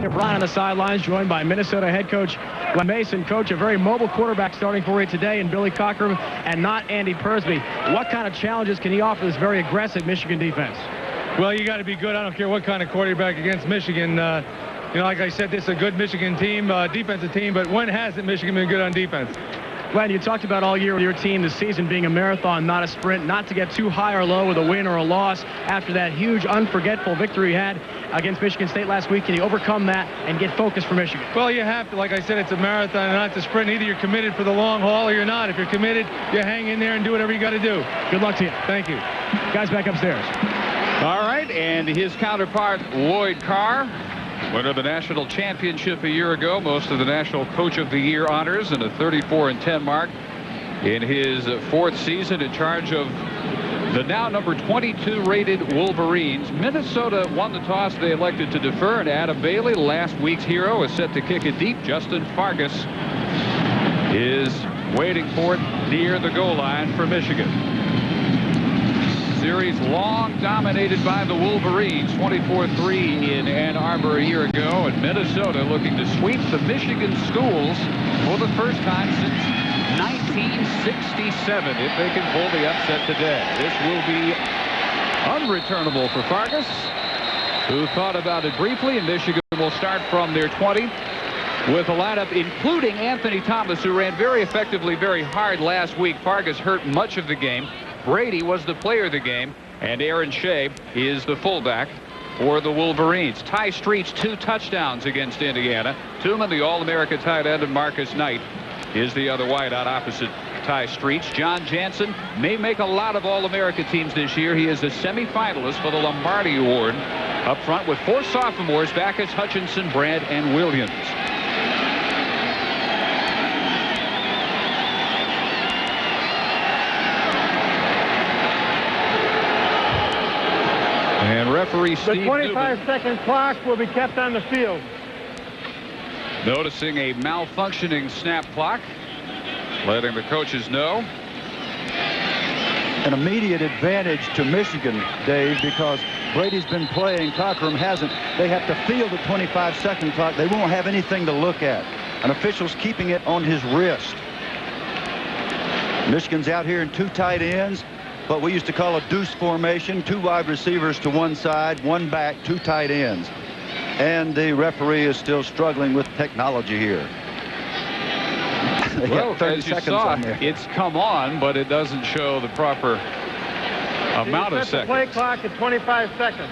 Bryant on the sidelines, joined by Minnesota head coach Glenn Mason. Coach, a very mobile quarterback starting for you today in Billy Cockrum and not Andy Persby. What kind of challenges can he offer this very aggressive Michigan defense? Well, you got to be good. I don't care what kind of quarterback against Michigan. You know, like I said, this is a good Michigan team, defensive team, but when hasn't Michigan been good on defense? Glenn, you talked about all year with your team, the season being a marathon, not a sprint, not to get too high or low with a win or a loss after that huge, unforgettable victory you had against Michigan State last week. Can you overcome that and get focused for Michigan? Well, you have to. Like I said, it's a marathon, not a sprint. Either you're committed for the long haul or you're not. If you're committed, you hang in there and do whatever you got to do. Good luck to you. Thank you. Guys, back upstairs. All right, and his counterpart, Lloyd Carr, winner of the national championship a year ago, most of the National Coach of the Year honors, and a 34-10 mark in his fourth season in charge of the now number 22 rated Wolverines. Minnesota won the toss. They elected to defer, and Adam Bailey, last week's hero, is set to kick it deep. Justin Fargas is waiting for it near the goal line for Michigan. Series long dominated by the Wolverines, 24-3 in Ann Arbor a year ago, and Minnesota looking to sweep the Michigan schools for the first time since 1967 if they can pull the upset today. This will be unreturnable for Fargas, who thought about it briefly, and Michigan will start from their 20 with a lineup including Anthony Thomas, who ran very effectively, very hard last week. Fargas hurt much of the game. Brady was the player of the game, and Aaron Shea is the fullback for the Wolverines. Ty Streets, 2 touchdowns against Indiana. Tooman, the All-America tight end, and Marcus Knight is the other wideout opposite Ty Streets. John Jansen may make a lot of All-America teams this year. He is a semifinalist for the Lombardi Award. Up front with 4 sophomores, Backus, Hutchinson, Brandt, and Williams. And referee Steve The 25-second clock will be kept on the field. Noticing a malfunctioning snap clock, letting the coaches know. An immediate advantage to Michigan, Dave, because Brady's been playing, Cockrum hasn't. They have to field the 25-second clock. They won't have anything to look at. An official's keeping it on his wrist. Michigan's out here in 2 tight ends. What we used to call a deuce formation, 2 wide receivers to one side, 1 back, 2 tight ends. And the referee is still struggling with technology here. Well, as you saw, it's come on, but it doesn't show the proper amount of seconds. The play clock at 25 seconds,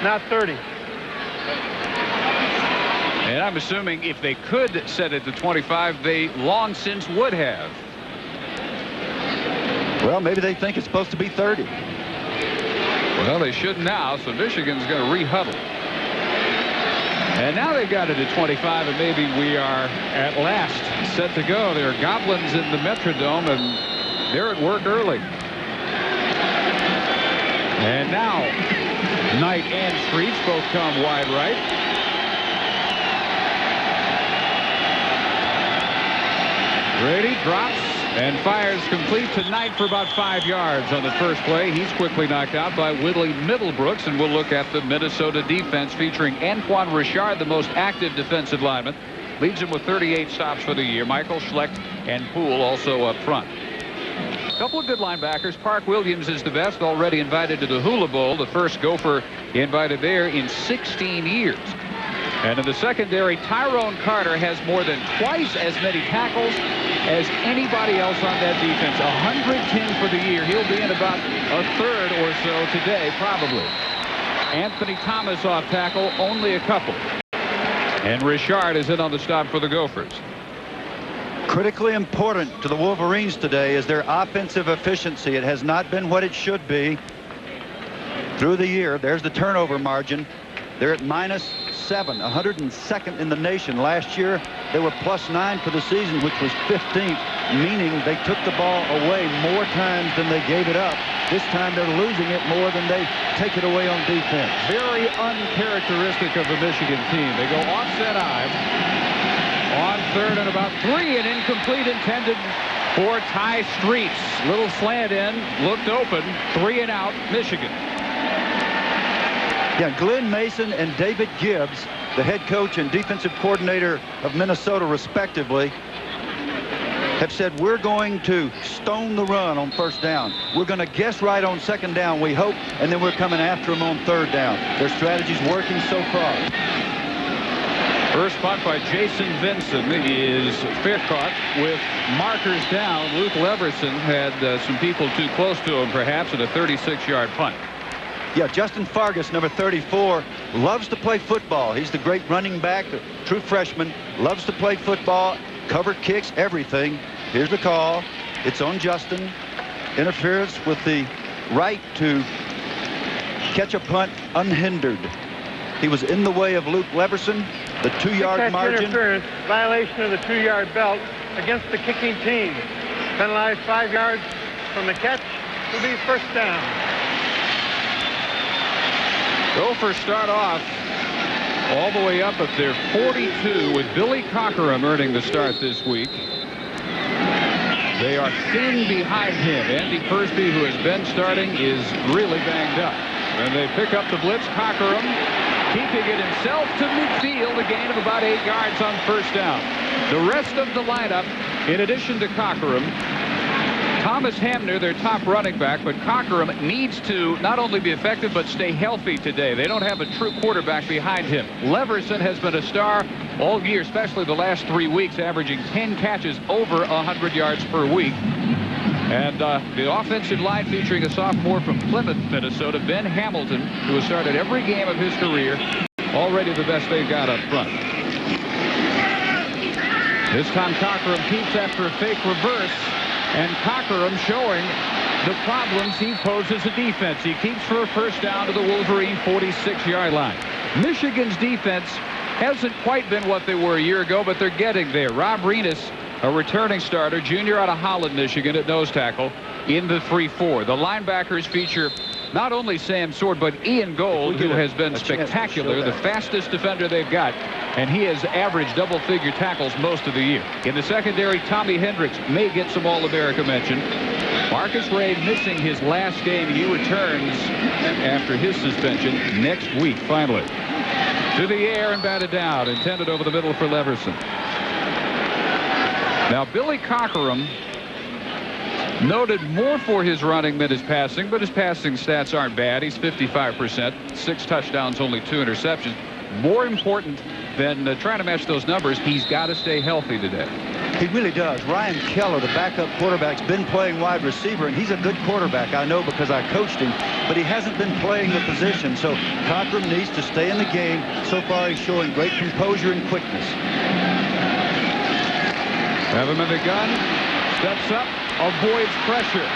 not 30. And I'm assuming if they could set it to 25, they long since would have. Well, maybe they think it's supposed to be 30. Well, they should now, so Michigan's going to re-huddle. And now they've got it at 25, and maybe we are at last set to go. There are Goblins in the Metrodome, and they're at work early. And now, Knight and Streets both come wide right. Brady drops and fires complete to Knight for about 5 yards on the first play. He's quickly knocked out by Whitley Middlebrooks, and we'll look at the Minnesota defense featuring Antoine Richard, the most active defensive lineman. Leads him with 38 stops for the year. Michael Schlecht and Poole also up front. A couple of good linebackers. Park Williams is the best, already invited to the Hula Bowl, the first Gopher invited there in 16 years. And in the secondary, Tyrone Carter has more than twice as many tackles as anybody else on that defense. 110 for the year. He'll be in about a third or so today, probably. Anthony Thomas off tackle, only a couple. And Richard is in on the stop for the Gophers. Critically important to the Wolverines today is their offensive efficiency. It has not been what it should be through the year. There's the turnover margin. They're at -7, 102nd in the nation. Last year, they were +9 for the season, which was 15th, meaning they took the ball away more times than they gave it up. This time, they're losing it more than they take it away on defense. Very uncharacteristic of the Michigan team. They go offset I on 3rd and about 3, and incomplete, intended for Ty Streets. Little slant in, looked open, 3 and out, Michigan. Yeah, Glenn Mason and David Gibbs the head coach and defensive coordinator of Minnesota, respectively, have said we're going to stone the run on first down. We're going to guess right on second down, we hope, and then we're coming after them on third down. Their strategy's working so far. First punt by Jason Vinson is fair caught with markers down. Luke Leverson had some people too close to him, perhaps, at a 36-yard punt. Yeah, Justin Fargas, number 34, loves to play football. He's the great running back, the true freshman, loves to play football, cover kicks, everything. Here's the call. It's on Justin. Interference with the right to catch a punt unhindered. He was in the way of Luke Leverson. The 2-yard margin. Interference, violation of the 2-yard belt against the kicking team. Penalized 5 yards from the catch will be first down. Gophers start off all the way up at their 42 with Billy Cockerham earning the start this week. They are thin behind him. Andy Persby, who has been starting, is really banged up. And they pick up the blitz. Cockerham keeping it himself to midfield, a gain of about 8 yards on first down. The rest of the lineup, in addition to Cockerham, Thomas Hamner, their top running back, but Cockerham needs to not only be effective but stay healthy today. They don't have a true quarterback behind him. Leverson has been a star all year, especially the last 3 weeks, averaging 10 catches over 100 yards per week. And the offensive line featuring a sophomore from Plymouth, Minnesota, Ben Hamilton, who has started every game of his career, already the best they've got up front. This time Cockerham keeps after a fake reverse, and Cockerham showing the problems he poses a defense. He keeps for a first down to the Wolverine 46-yard line. Michigan's defense hasn't quite been what they were a year ago, but they're getting there. Rob Renis, a returning starter, junior out of Holland, Michigan, at nose tackle in the 3-4. The linebackers feature not only Sam Sword, but Ian Gold, who has been spectacular, the fastest defender they've got, and he has averaged double-figure tackles most of the year. In the secondary, Tommy Hendricks may get some All-America mention. Marcus Ray missing his last game. He returns after his suspension next week, finally. To the air and batted down, intended over the middle for Leverson. Now, Billy Cockerham, noted more for his running than his passing, but his passing stats aren't bad. He's 55%, 6 touchdowns, only 2 interceptions. More important than trying to match those numbers, he's got to stay healthy today. He really does. Ryan Keller, the backup quarterback, has been playing wide receiver, and he's a good quarterback. I know because I coached him, but he hasn't been playing the position. So Cockerham needs to stay in the game. So far, he's showing great composure and quickness. Have him in the gun. Steps up. Avoids pressure.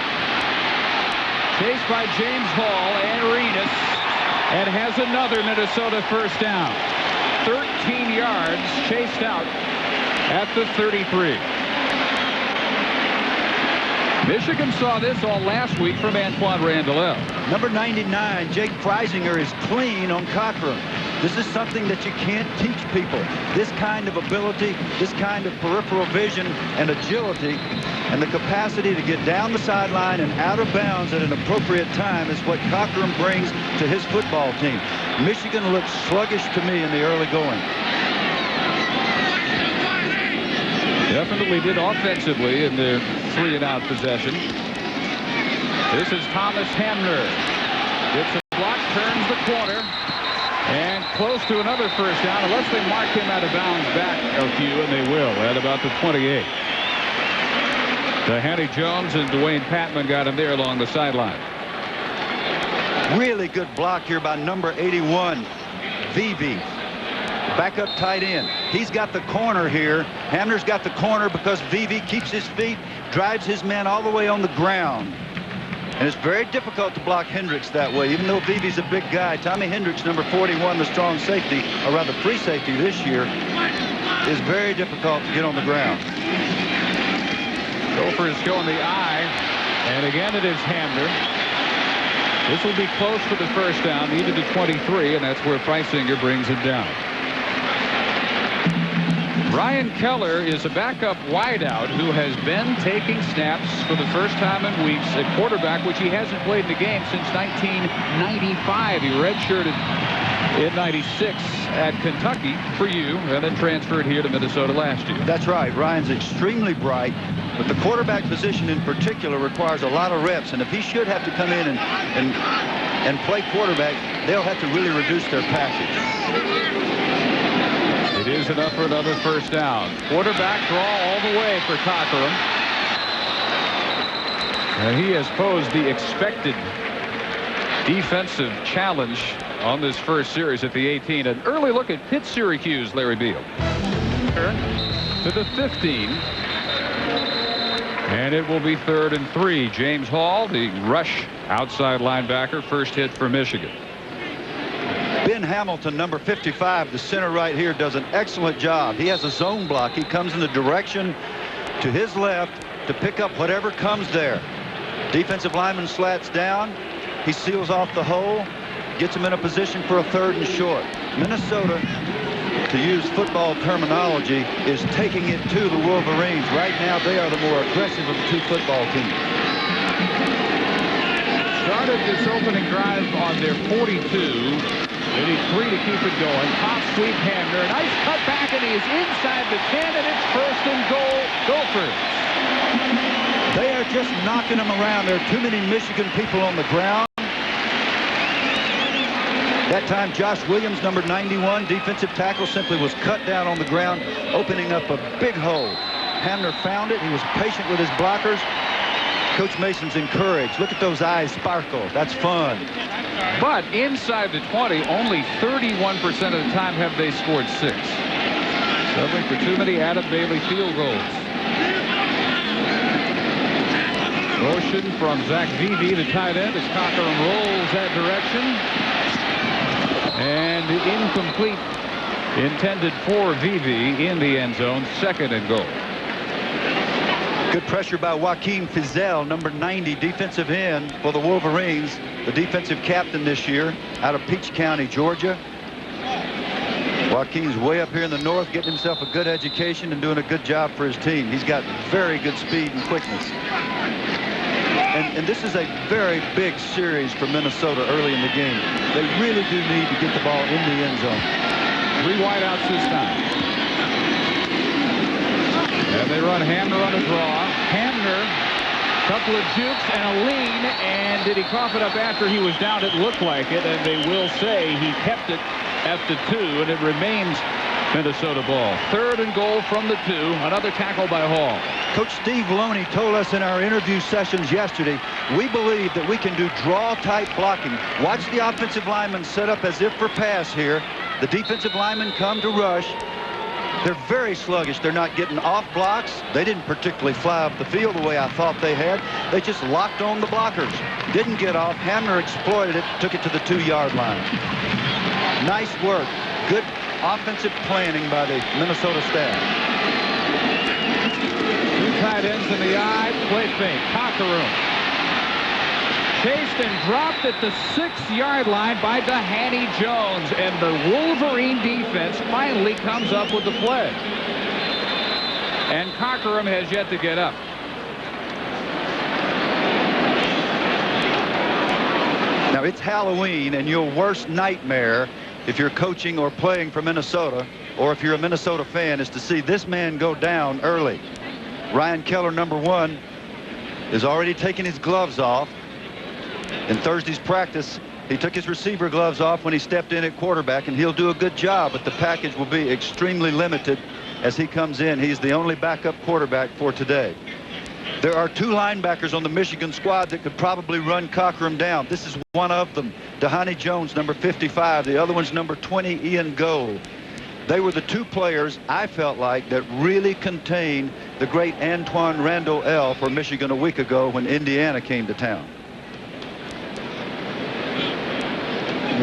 Chased by James Hall and Renis, and has another Minnesota first down. 13 yards chased out at the 33. Michigan saw this all last week from Antoine Randall. Number 99, Jake Freisinger, is clean on Cockerham. This is something that you can't teach people. This kind of ability, this kind of peripheral vision and agility, and the capacity to get down the sideline and out of bounds at an appropriate time is what Cockerham brings to his football team. Michigan looks sluggish to me in the early going. Definitely did offensively in their 3-and-out possession. This is Thomas Hamner. Gets a block, turns the corner, and close to another first down, unless they mark him out of bounds back a few, and they will at about the 28. Hanny Jones and Dwayne Patman got him there along the sideline. Really good block here by number 81, Vivi. Backup tight end. He's got the corner here. Hamner's got the corner because Vivi keeps his feet, drives his man all the way on the ground. And it's very difficult to block Hendricks that way, even though Vivi's a big guy. Tommy Hendricks, number 41, the strong safety, or rather free safety this year, is very difficult to get on the ground. Gophers showing the eye, and again it is Hamner. This will be close for the first down, needed to 23, and that's where Freisinger brings it down. Ryan Keller is a backup wideout who has been taking snaps for the first time in weeks at quarterback, which he hasn't played in the game since 1995. He redshirted in '96 at Kentucky for you, and then transferred here to Minnesota last year. That's right. Ryan's extremely bright, but the quarterback position in particular requires a lot of reps, and if he should have to come in and play quarterback, they'll have to really reduce their package. It is enough for another first down. Quarterback draw all the way for Cockerham. And he has posed the expected defensive challenge on this first series at the 18. An early look at Pitt Syracuse, Larry Beal. To the 15. And it will be 3rd and 3. James Hall, the rush outside linebacker, first hit for Michigan. Ben Hamilton, number 55, the center right here, does an excellent job. He has a zone block. He comes in the direction to his left to pick up whatever comes there. Defensive lineman slats down. He seals off the hole, gets him in a position for a 3rd and short. Minnesota, to use football terminology, is taking it to the Wolverines. Right now, they are the more aggressive of the two football teams. Started this opening drive on their 42. They need 3 to keep it going. Top sweep Hamner. A nice cut back, and he is inside the 10, and it's 1st and goal. Gophers. They are just knocking them around. There are too many Michigan people on the ground. That time, Josh Williams, number 91, defensive tackle, simply was cut down on the ground, opening up a big hole. Hamner found it. He was patient with his blockers. Coach Mason's encouraged. Look at those eyes sparkle. That's fun. But inside the 20, only 31% of the time have they scored 6. Settling for too many Adam Bailey field goals. Motion from Zach Vivi, the tight end, as Cockerham rolls that direction. And incomplete, intended for Vivi in the end zone, 2nd and goal. Good pressure by Joaquin Fizel, number 90, defensive end for the Wolverines, the defensive captain this year out of Peach County, Georgia. Joaquin's way up here in the north, getting himself a good education and doing a good job for his team. He's got very good speed and quickness. And this is a very big series for Minnesota early in the game. They really do need to get the ball in the end zone. 3 wideouts this time. And they run Hamner on a draw. Hamner, couple of jukes and a lean, and did he cough it up after he was down? It looked like it, and they will say he kept it after 2, and it remains Minnesota ball. 3rd and goal from the 2. Another tackle by Hall. Coach Steve Loney told us in our interview sessions yesterday, we believe that we can do draw-type blocking. Watch the offensive linemen set up as if for pass here. The defensive linemen come to rush. They're very sluggish. They're not getting off blocks. They didn't particularly fly up the field the way I thought they had. They just locked on the blockers. Didn't get off. Hamner exploited it, took it to the 2-yard line. Nice work. Good offensive planning by the Minnesota staff. 2 tight ends in the eye. Play fake. Cockerham. Chased and dropped at the 6-yard line by Dehaney Jones, and the Wolverine defense finally comes up with the play. And Cockerham has yet to get up. Now, it's Halloween, and your worst nightmare if you're coaching or playing for Minnesota, or if you're a Minnesota fan, is to see this man go down early. Ryan Keller, number 1, is already taking his gloves off. In Thursday's practice, he took his receiver gloves off when he stepped in at quarterback, and he'll do a good job, but the package will be extremely limited as he comes in. He's the only backup quarterback for today. There are 2 linebackers on the Michigan squad that could probably run Cockerham down. This is one of them, Dehaney Jones, number 55. The other one's number 20, Ian Gold. They were the 2 players, I felt like, that really contained the great Antoine Randall L for Michigan a week ago when Indiana came to town.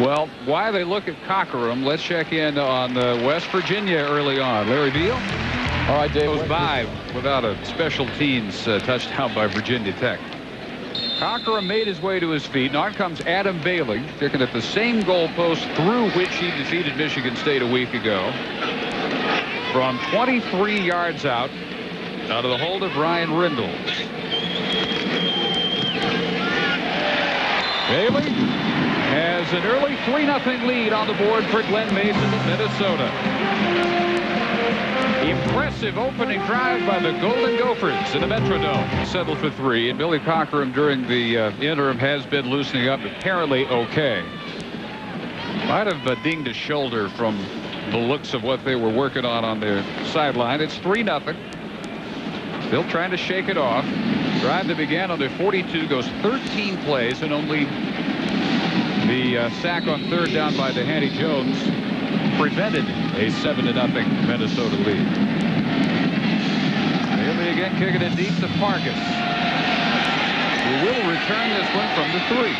Well, while they look at Cockerham, let's check in on West Virginia early on. Larry Beal. All right, Dave. Goes by without a special teams touchdown by Virginia Tech. Cockerham made his way to his feet. Now comes Adam Bailey, kicking at the same goalpost through which he defeated Michigan State a week ago. From 23 yards out of the hold of Ryan Rindles. Bailey. has an early 3-0 lead on the board for Glen Mason of Minnesota. Impressive opening drive by the Golden Gophers in the Metrodome. Settled for 3, and Billy Cockerham during the interim has been loosening up, apparently okay. Might have dinged his shoulder from the looks of what they were working on their sideline. It's 3-0. Still trying to shake it off. Drive that began on their 42 goes 13 plays, and only the sack on third down by Danny Jones prevented a 7-0 Minnesota lead. Bailey again kicking it deep to Farkas, who will return this one from the 3.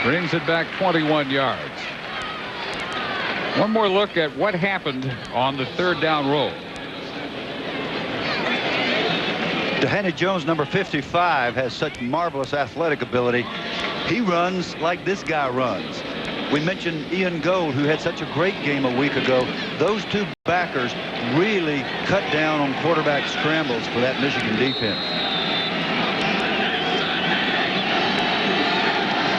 Brings it back 21 yards. One more look at what happened on the third down roll. Danny Jones, number 55, has such marvelous athletic ability. He runs like this guy runs. We mentioned Ian Gold, who had such a great game a week ago. Those two backers really cut down on quarterback scrambles for that Michigan defense.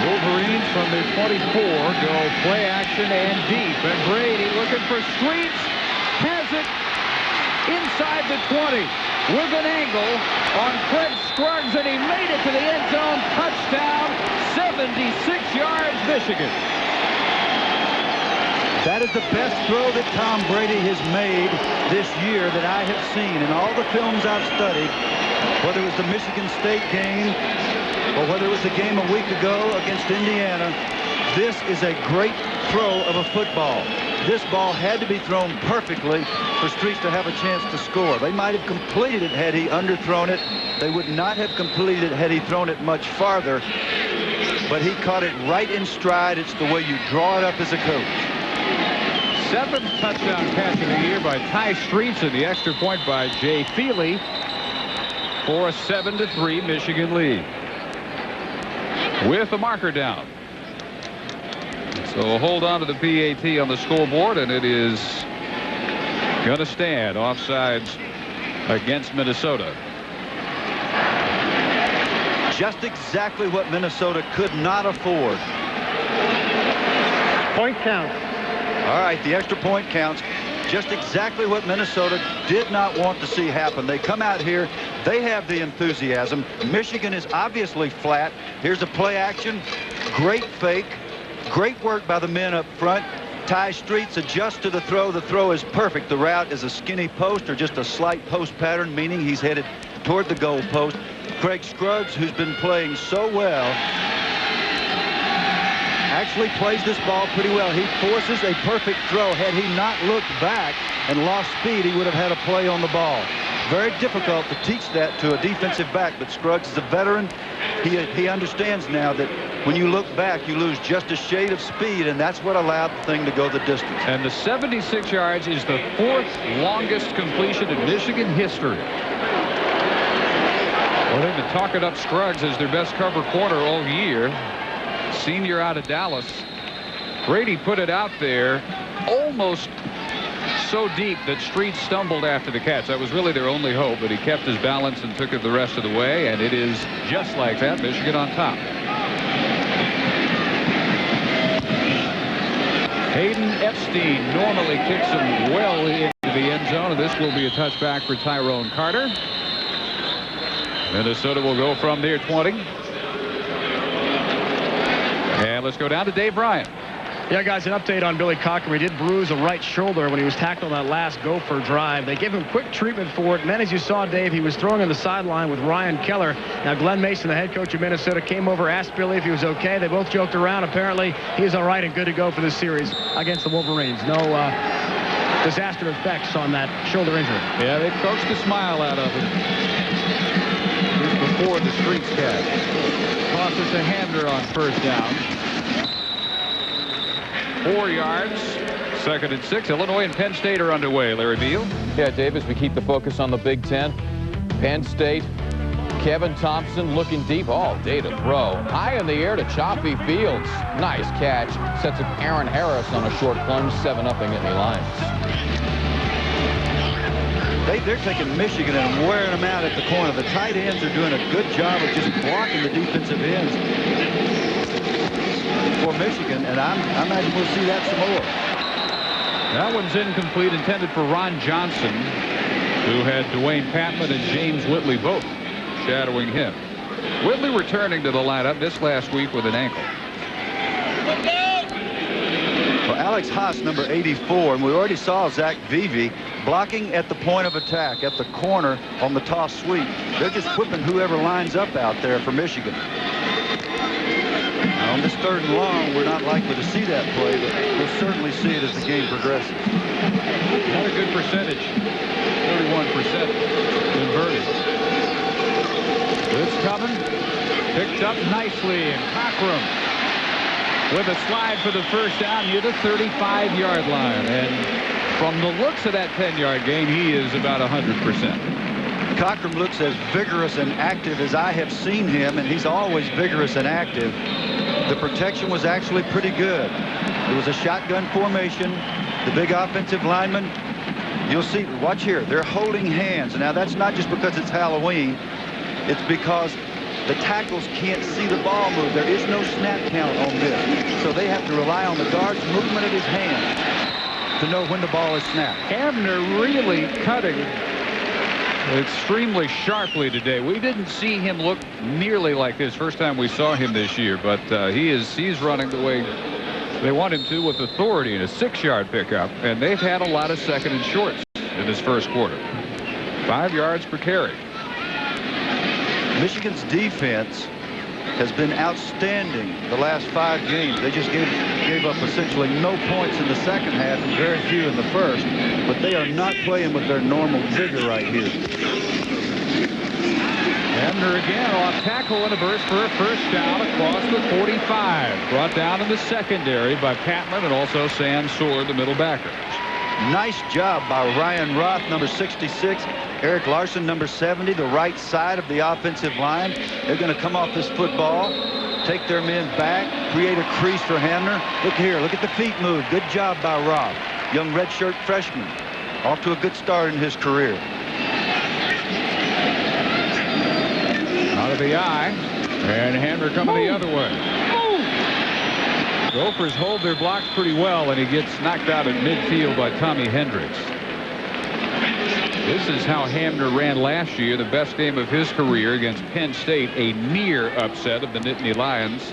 Wolverines from the 24 go play action and deep, and Brady looking for Streets, has it inside the 20 with an angle on Craig Scruggs, and he made it to the end zone. Touchdown, 76 yards, Michigan. That is the best throw that Tom Brady has made this year that I have seen in all the films I've studied, whether it was the Michigan State game or whether it was the game a week ago against Indiana. This is a great throw of a football. This ball had to be thrown perfectly for Streets to have a chance to score. They might have completed it had he underthrown it. They would not have completed it had he thrown it much farther. But he caught it right in stride. It's the way you draw it up as a coach. 7th touchdown catch of the year by Ty Streets, and the extra point by Jay Feely for a 7-3 Michigan lead. With the marker down. So hold on to the PAT on the scoreboard, and it is going to stand. Offsides against Minnesota. Just exactly what Minnesota could not afford. Point count. All right, the extra point counts. Just exactly what Minnesota did not want to see happen. They come out here. They have the enthusiasm. Michigan is obviously flat. Here's a play action. Great fake. Great work by the men up front. Ty Streets adjusts to the throw. The throw is perfect. The route is a skinny post or just a slight post pattern, meaning he's headed toward the goal post. Craig Scruggs, who's been playing so well, actually plays this ball pretty well. He forces a perfect throw. Had he not looked back and lost speed, he would have had a play on the ball. Very difficult to teach that to a defensive back, but Scruggs is a veteran. He understands now that when you look back, you lose just a shade of speed, and that's what allowed the thing to go the distance. And the 76 yards is the 4th longest completion in Michigan history. Well, they've been talking up Scruggs as their best cover corner all year. Senior out of Dallas. Brady put it out there almost so deep that Street stumbled after the catch. That was really their only hope, but he kept his balance and took it the rest of the way, and it is just like that. Michigan on top. Hayden Epstein normally kicks him well into the end zone, and this will be a touchback for Tyrone Carter. Minnesota will go from their 20. And let's go down to Dave Bryant. Yeah, guys, an update on Billy Cockerham. He did bruise a right shoulder when he was tackled on that last Gopher drive. They gave him quick treatment for it, and then, as you saw, Dave, he was throwing on the sideline with Ryan Keller. Now, Glen Mason, the head coach of Minnesota, came over, asked Billy if he was okay. They both joked around. Apparently, he's all right and good to go for this series against the Wolverines. No disaster effects on that shoulder injury. Yeah, they coaxed a smile out of him just before the Streets catch. Tosses to Hamner on first down. 4 yards. 2nd and 6. Illinois and Penn State are underway. Larry Beal. Yeah, Davis, we keep the focus on the Big Ten. Penn State, Kevin Thompson looking deep all day to throw. High in the air to choppy fields. Nice catch. Sets up Aaron Harris on a short plunge. 7-0 Nittany Lions. They're taking Michigan and wearing them out at the corner. The tight ends are doing a good job of just blocking the defensive ends for Michigan, and I imagine we'll see that some more. That one's incomplete, intended for Ron Johnson, who had Dwayne Patman and James Whitley both shadowing him. Whitley returning to the lineup this last week with an ankle. Well, Alex Haas, number 84, and we already saw Zach Vevey blocking at the point of attack, at the corner on the toss sweep. They're just whipping whoever lines up out there for Michigan. Now, on this 3rd and long, we're not likely to see that play, but we'll certainly see it as the game progresses. Not a good percentage. 31% converted. It's coming. Picked up nicely, and Cockrum with a slide for the first down near the 35-yard line. And from the looks of that 10-yard gain, he is about 100%. Cockrum looks as vigorous and active as I have seen him, and he's always vigorous and active. The protection was actually pretty good. It was a shotgun formation. The big offensive lineman, you'll see, watch here, they're holding hands. Now, that's not just because it's Halloween. It's because the tackles can't see the ball move. There is no snap count on this. So they have to rely on the guard's movement of his hand to know when the ball is snapped. Hamner really cutting extremely sharply today. We didn't see him look nearly like this first time we saw him this year, but he's running the way they want him to with authority in a 6-yard pickup, and they've had a lot of 2nd and shorts in this first quarter. 5 yards per carry. Michigan's defense has been outstanding the last 5 games. They just gave up essentially no points in the second half and very few in the first, but they are not playing with their normal vigor right here. Hamner again off tackle and a burst for a first down across the 45. Brought down in the secondary by Patman and also Sam Sword, the middle backer. Nice job by Ryan Roth, number 66. Eric Larson, number 70, the right side of the offensive line. They're going to come off this football, take their men back, create a crease for Hamner. Look here, look at the feet move. Good job by Roth. Young redshirt freshman. Off to a good start in his career. Out of the eye, and Hamner coming the other way. Gophers hold their blocks pretty well, and he gets knocked out at midfield by Tommy Hendricks. This is how Hamner ran last year, the best game of his career against Penn State, a near upset of the Nittany Lions.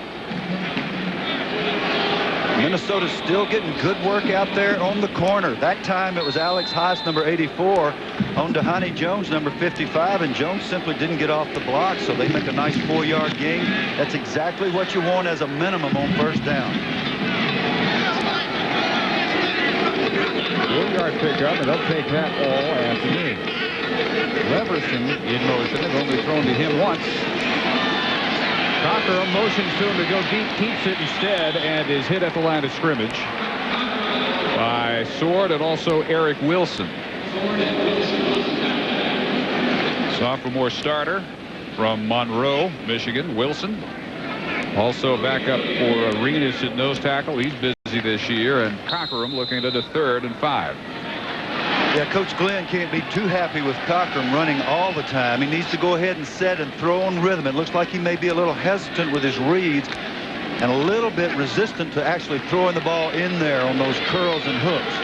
Minnesota's still getting good work out there on the corner. That time it was Alex Haas, number 84, on Dhani Jones, number 55, and Jones simply didn't get off the block, so they make a nice 4-yard gain. That's exactly what you want as a minimum on first down. 4-yard pickup, and they'll take that all afternoon. Leverson in motion, have only thrown to him once. Cocker motions to him to go deep, keeps it instead, and is hit at the line of scrimmage by Sword and also Eric Wilson. Sophomore starter from Monroe, Michigan, Wilson. Also back up for Arenas at nose tackle. He's busy this year, and Cockerham looking at a 3rd and 5. Yeah, Coach Glenn can't be too happy with Cockerham running all the time. He needs to go ahead and set and throw on rhythm. It looks like he may be a little hesitant with his reads and a little bit resistant to actually throwing the ball in there on those curls and hooks.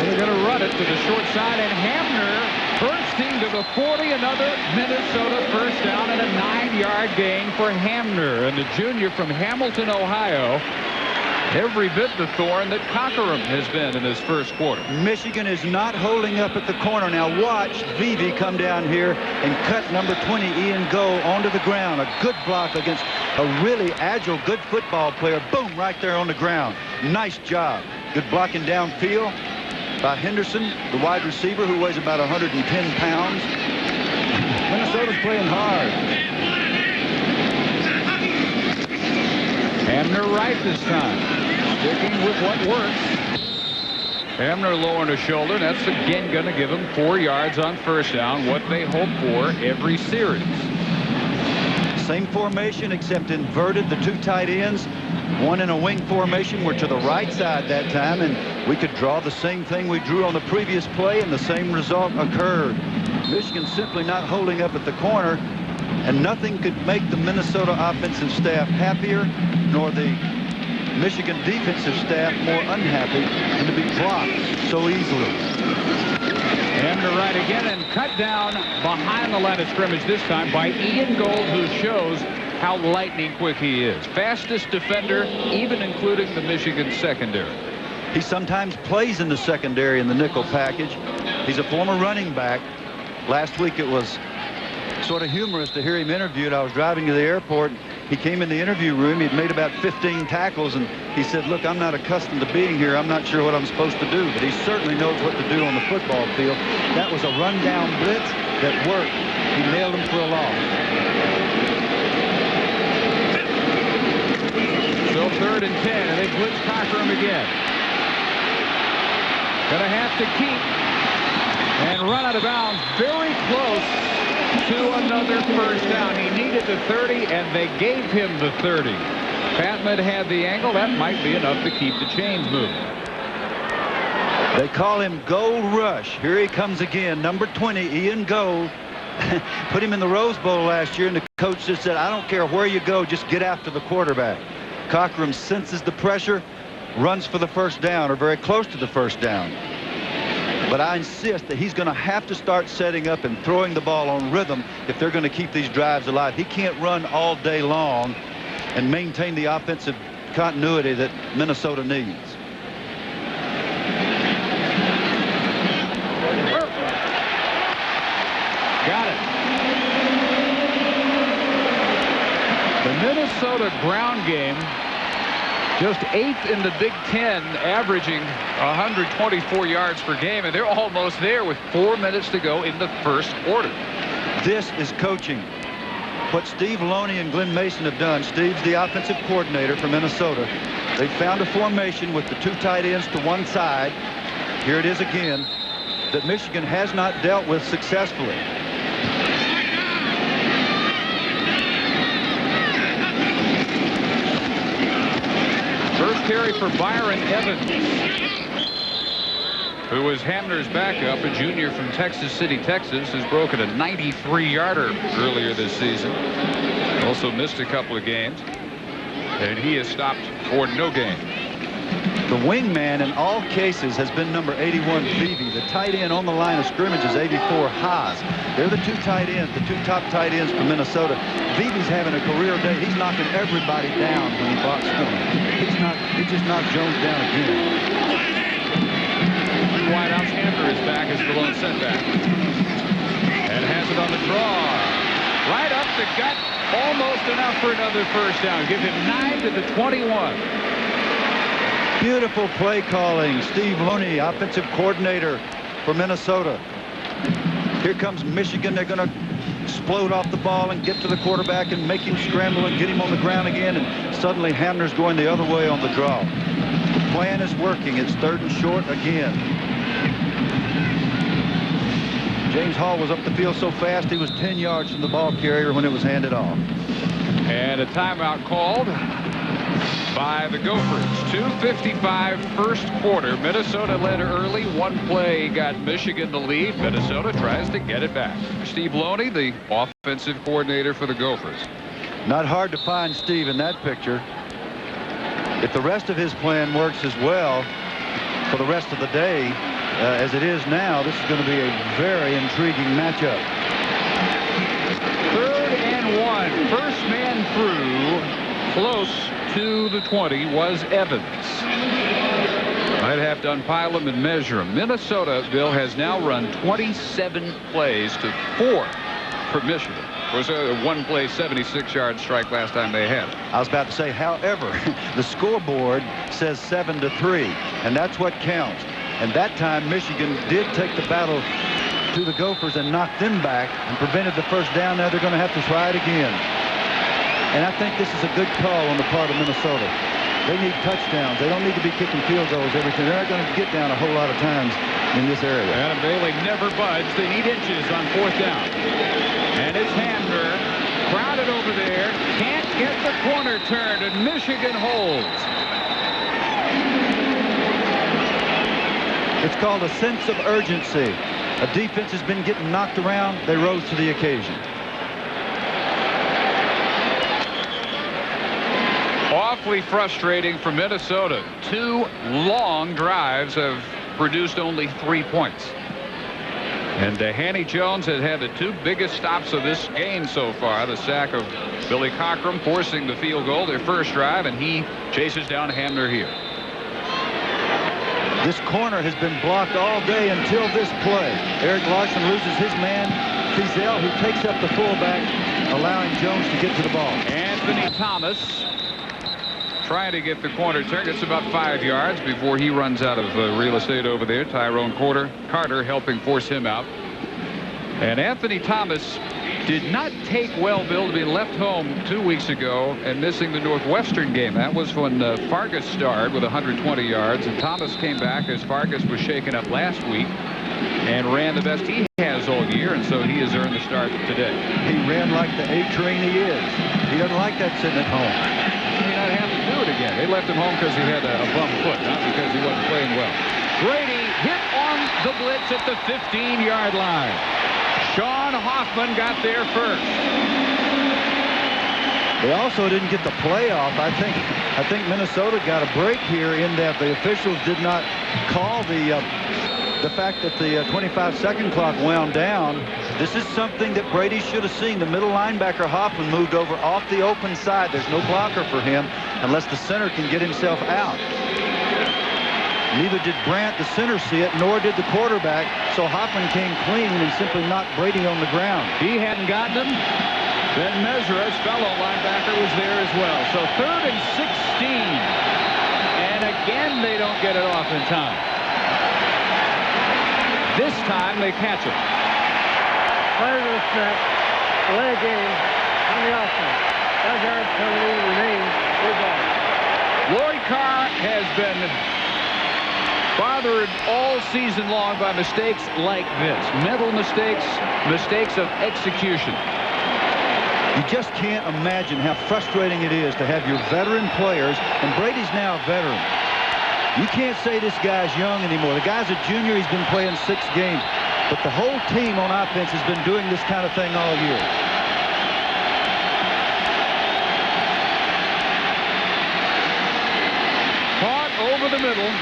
They're going to run it to the short side, and Hamner bursting to the 40, another Minnesota first down and a 9-yard gain for Hamner, and the junior from Hamilton, Ohio. Every bit the thorn that Cockerham has been in his first quarter. Michigan is not holding up at the corner. Now watch Vevey come down here and cut number 20, Ian Go, onto the ground. A good block against a really agile, good football player. Boom, right there on the ground. Nice job. Good blocking downfield by Henderson, the wide receiver, who weighs about 110 pounds. Minnesota's playing hard. Hamner right this time, sticking with what works. Hamner lowering his shoulder. That's again going to give them 4 yards on first down, what they hope for every series. Same formation except inverted. The two tight ends, one in a wing formation, were to the right side that time, and we could draw the same thing we drew on the previous play, and the same result occurred. Michigan simply not holding up at the corner, and nothing could make the Minnesota offensive staff happier, nor the Michigan defensive staff more unhappy, than to be blocked so easily. And to right again and cut down behind the line of scrimmage this time by Ian Gold, who shows how lightning quick he is. Fastest defender, even including the Michigan secondary. He sometimes plays in the secondary in the nickel package. He's a former running back. Last week it was sort of humorous to hear him interviewed. I was driving to the airport. He came in the interview room. He'd made about 15 tackles, and he said, look, I'm not accustomed to being here. I'm not sure what I'm supposed to do, but he certainly knows what to do on the football field. That was a rundown blitz that worked. He nailed him for a loss. So 3rd and 10, and they blitz Cochran again. Gonna have to keep and run out of bounds very close to another first down. He needed the 30, and they gave him the 30. Patman had the angle. That might be enough to keep the chains moving. They call him Gold Rush. Here he comes again, number 20, Ian Gold. Put him in the Rose Bowl last year, and the coach just said, I don't care where you go, just get after the quarterback. Cochran senses the pressure, runs for the first down, or very close to the first down. But I insist that he's going to have to start setting up and throwing the ball on rhythm if they're going to keep these drives alive. He can't run all day long and maintain the offensive continuity that Minnesota needs. Got it. The Minnesota ground game, just 8th in the Big Ten, averaging 124 yards per game, and they're almost there with 4 minutes to go in the first quarter. This is coaching. What Steve Loney and Glenn Mason have done, Steve's the offensive coordinator for Minnesota. They found a formation with the two tight ends to one side. Here it is again, that Michigan has not dealt with successfully. First carry for Byron Evans, who was Hamner's backup, a junior from Texas City, Texas, has broken a 93-yarder earlier this season. Also missed a couple of games, and he has stopped for no gain. The wingman in all cases has been number 81, Beebe. The tight end on the line of scrimmage is 84, Haas. They're the two tight ends, the two top tight ends for Minnesota. Beebe's having a career day. He's knocking everybody down when he blocks film. He just knocked Jones down again. Wideout Hamner is back as the lone setback. And has it on the draw. Right up the gut. Almost enough for another first down. Give him 9 to the 21. Beautiful play calling. Steve Loney, offensive coordinator for Minnesota. Here comes Michigan. They're going to explode off the ball and get to the quarterback and make him scramble and get him on the ground again. And suddenly Hamner's going the other way on the draw. The plan is working. It's 3rd and short again. James Hall was up the field so fast he was 10 yards from the ball carrier when it was handed off. And a timeout called by the Gophers. 2:55 first quarter. Minnesota led early. One play got Michigan the lead. Minnesota tries to get it back. Steve Loney, the offensive coordinator for the Gophers. Not hard to find Steve in that picture. If the rest of his plan works as well for the rest of the day as it is now, this is going to be a very intriguing matchup. 3rd and 1. First man through. Close to the 20 was Evans. I'd have to unpile them and measure them. Minnesota, Bill, has now run 27 plays to 4 for Michigan. Of course, one play, 76-yard strike last time they had. I was about to say, however, the scoreboard says 7-3, and that's what counts. And that time, Michigan did take the battle to the Gophers and knocked them back and prevented the first down. Now they're going to have to try it again. And I think this is a good call on the part of Minnesota. They need touchdowns. They don't need to be kicking field goals every time. They're not going to get down a whole lot of times in this area. Adam Bailey never budged. They need inches on 4th down. And it's Hamner crowded over there. get the corner turned, and Michigan holds. It's called a sense of urgency. A defense has been getting knocked around. They rose to the occasion. Awfully frustrating for Minnesota. 2 long drives have produced only 3 points. And Hanny Jones has had the 2 biggest stops of this game so far. The sack of Billy Cockrum forcing the field goal, their first drive, and he chases down Hamner here. This corner has been blocked all day until this play. Eric Larson loses his man. Fizel, who takes up the fullback, allowing Jones to get to the ball. Anthony Thomas trying to get the corner turned. It's about 5 yards before he runs out of real estate over there. Tyrone Carter helping force him out. And Anthony Thomas did not take well, Bill, to be left home 2 weeks ago and missing the Northwestern game. That was when Fargas starred with 120 yards, and Thomas came back as Fargas was shaken up last week and ran the best he has all year, and so he has earned the start today. He ran like the A-train he is. He doesn't like that sitting at home. He may not have to do it again. They left him home because he had a bum foot, not because he wasn't playing well. Brady hit on the blitz at the 15-yard line. Sean Hoffman got there first. They also didn't get the playoff. I think Minnesota got a break here in that the officials did not call the fact that the 25-second clock wound down. This is something that Brady should have seen. The middle linebacker Hoffman moved over off the open side. There's no blocker for him unless the center can get himself out. Neither did Brandt, the center, see it, nor did the quarterback. So Hoffman came clean and simply knocked Brady on the ground. He hadn't gotten him. Then Mesra's fellow linebacker was there as well. So 3rd and 16. And again, they don't get it off in time. This time, they catch it. Play to the snap. Delay game on the offense. 5-yard penalty remains. Good ball. Lloyd Carr has been bothered all season long by mistakes like this. Mental mistakes, mistakes of execution. You just can't imagine how frustrating it is to have your veteran players, and Brady's now a veteran. You can't say this guy's young anymore. The guy's a junior. He's been playing 6 games. But the whole team on offense has been doing this kind of thing all year. Caught over the middle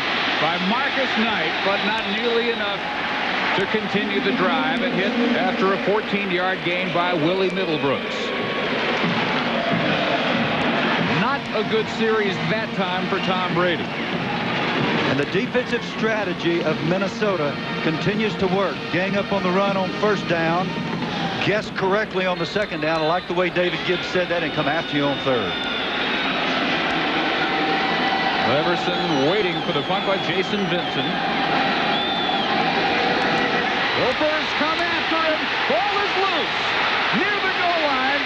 by Marcus Knight, but not nearly enough to continue the drive, and hit after a 14-yard gain by Willie Middlebrooks. Not a good series that time for Tom Brady. And the defensive strategy of Minnesota continues to work. Gang up on the run on 1st down. Guess correctly on the 2nd down. I like the way David Gibbs said that, and come after you on 3rd. Everson waiting for the punt by Jason Vincent. Gophers come after him. Ball is loose near the goal line.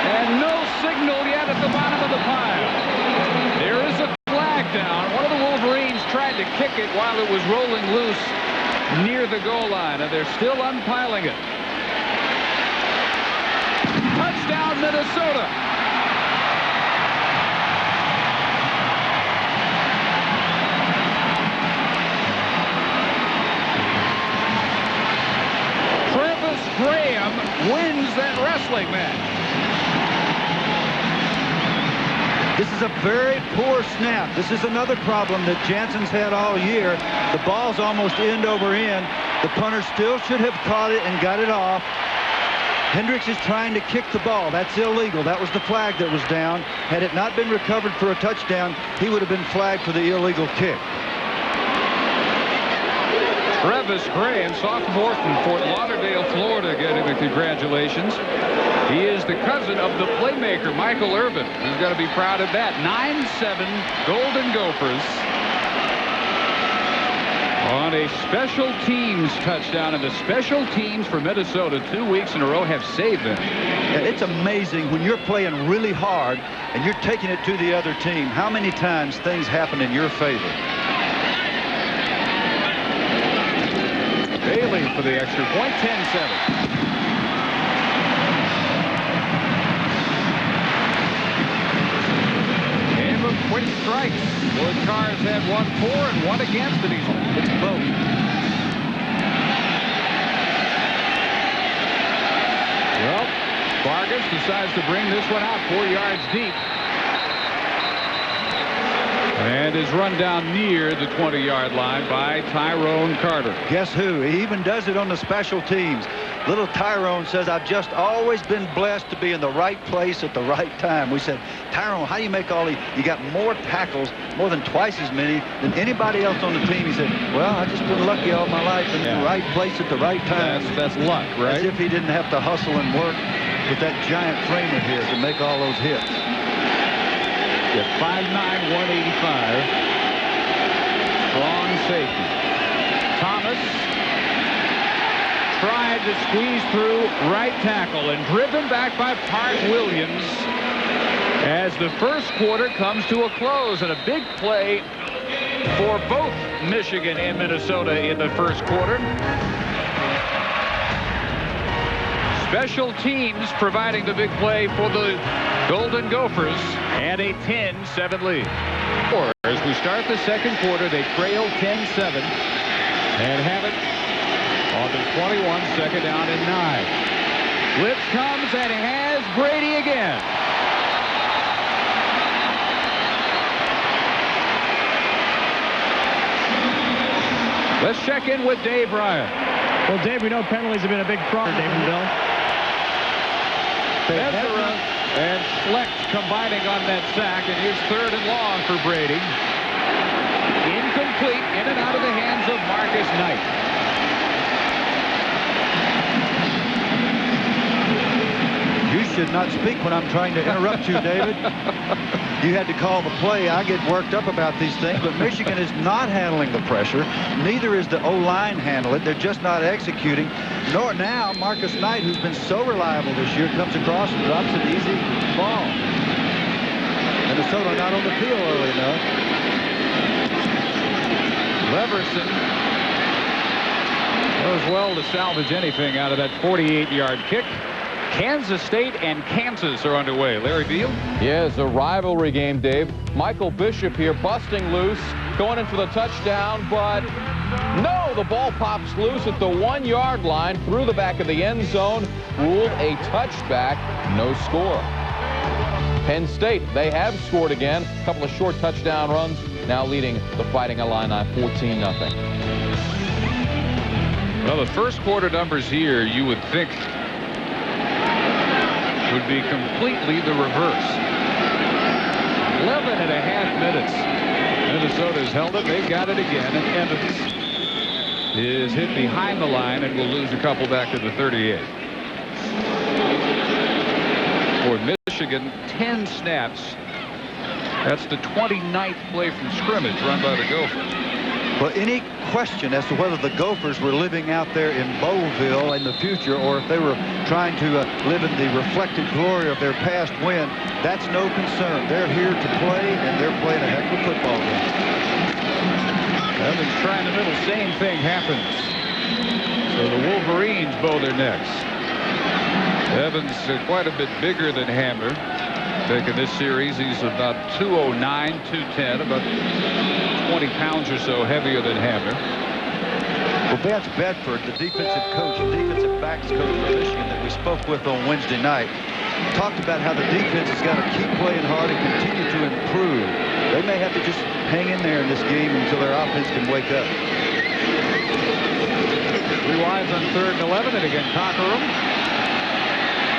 And no signal yet at the bottom of the pile. There is a flag down. One of the Wolverines tried to kick it while it was rolling loose near the goal line, and they're still unpiling it. Touchdown, Minnesota. Travis Graham wins that wrestling match. This is a very poor snap. This is another problem that Jansen's had all year. The ball's almost end over end. The punter still should have caught it and got it off. Hendricks is trying to kick the ball. That's illegal. That was the flag that was down. Had it not been recovered for a touchdown, he would have been flagged for the illegal kick. Travis Graham, sophomore from Fort Lauderdale, Florida, getting the congratulations. He is the cousin of the playmaker, Michael Irvin, who's got to be proud of that. 9-7 Golden Gophers on a special teams touchdown, and the special teams for Minnesota 2 weeks in a row have saved them. It's amazing when you're playing really hard and you're taking it to the other team, how many times things happen in your favor. Bailey for the extra point. 10-7. Quick strikes. Lloyd Carr's had 1 for and 1 against, and he's hit both. Well, Vargas decides to bring this one out 4 yards deep. And is run down near the 20-yard line by Tyrone Carter. Guess who? He even does it on the special teams. Little Tyrone says, I've just always been blessed to be in the right place at the right time. We said, Tyrone, how do you make all these? You got more tackles, more than twice as many than anybody else on the team. He said, well, I've just been lucky all my life in the right place at the right time. That's luck, right? As if he didn't have to hustle and work with that giant frame of his to make all those hits. At 5'9", 185. Strong safety. Thomas tried to squeeze through right tackle and driven back by Park Williams as the first quarter comes to a close, and a big play for both Michigan and Minnesota in the first quarter. Special teams providing the big play for the Golden Gophers, and a 10-7 lead. As we start the second quarter, they trail 10-7 and have it on the 21, second down and 9. Blitz comes and has Brady again. Let's check in with Dave Ryan. Well, Dave, we know penalties have been a big problem, Dave and Bill. Ezra and Fleck combining on that sack, and here's 3rd and long for Brady. Incomplete, in and out of the hands of Marcus Knight. You should not speak when I'm trying to interrupt you, David. You had to call the play. I get worked up about these things, but Michigan is not handling the pressure. Neither is the O-line handle it. They're just not executing. Nor now, Marcus Knight, who's been so reliable this year, comes across and drops an easy ball. Minnesota not on the field early enough. Leverson does well to salvage anything out of that 48-yard kick. Kansas State and Kansas are underway. Larry Beal? Yeah, it's a rivalry game, Dave. Michael Bishop here busting loose, going in for the touchdown, but no, the ball pops loose at the 1-yard line through the back of the end zone, ruled a touchback, no score. Penn State, they have scored again, a couple of short touchdown runs, now leading the Fighting Illini 14-0. Well, the first quarter numbers here, you would think, would be completely the reverse. 11 and a half minutes. Minnesota's held it. They've got it again. And Evans is hit behind the line and will lose a couple back to the 38. For Michigan, 10 snaps. That's the 29th play from scrimmage run by the Gophers. Well, any question as to whether the Gophers were living out there in Bowlville in the future or if they were trying to live in the reflected glory of their past win, that's no concern. They're here to play, and they're playing a heck of a football game. Evans trying the middle, same thing happens. So the Wolverines bow their necks. Evans quite a bit bigger than Hamner. Taking this series, he's about 209, 210, about 20 pounds or so heavier than Hamner. Well, Vance Bedford, the defensive coach, defensive backs coach for Michigan that we spoke with on Wednesday night, talked about how the defense has got to keep playing hard and continue to improve. They may have to just hang in there in this game until their offense can wake up. 3 wides on 3rd and 11, and again Cockerham.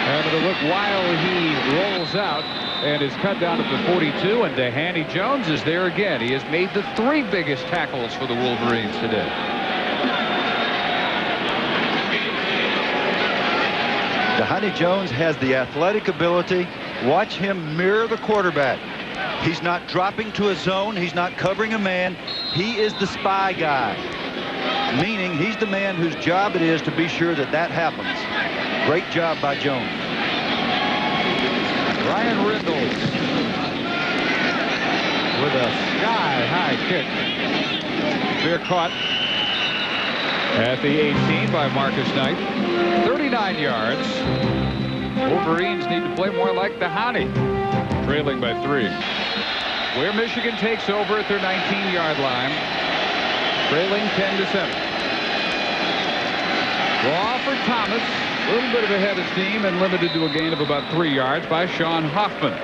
Having to look while he rolls out and is cut down at the 42, and Dehaney Jones is there again. He has made the 3 biggest tackles for the Wolverines today. Dehaney Jones has the athletic ability. Watch him mirror the quarterback. He's not dropping to a zone. He's not covering a man. He is the spy guy, meaning he's the man whose job it is to be sure that that happens. Great job by Jones. Ryan Rindles with a sky-high kick. Fair caught. At the 18 by Marcus Knight. 39 yards. Wolverines need to play more like the Honey. Trailing by 3. Where Michigan takes over at their 19-yard line. Trailing 10-7. Draw for Thomas. A little bit of a head of steam and limited to a gain of about 3 yards by Sean Hoffman.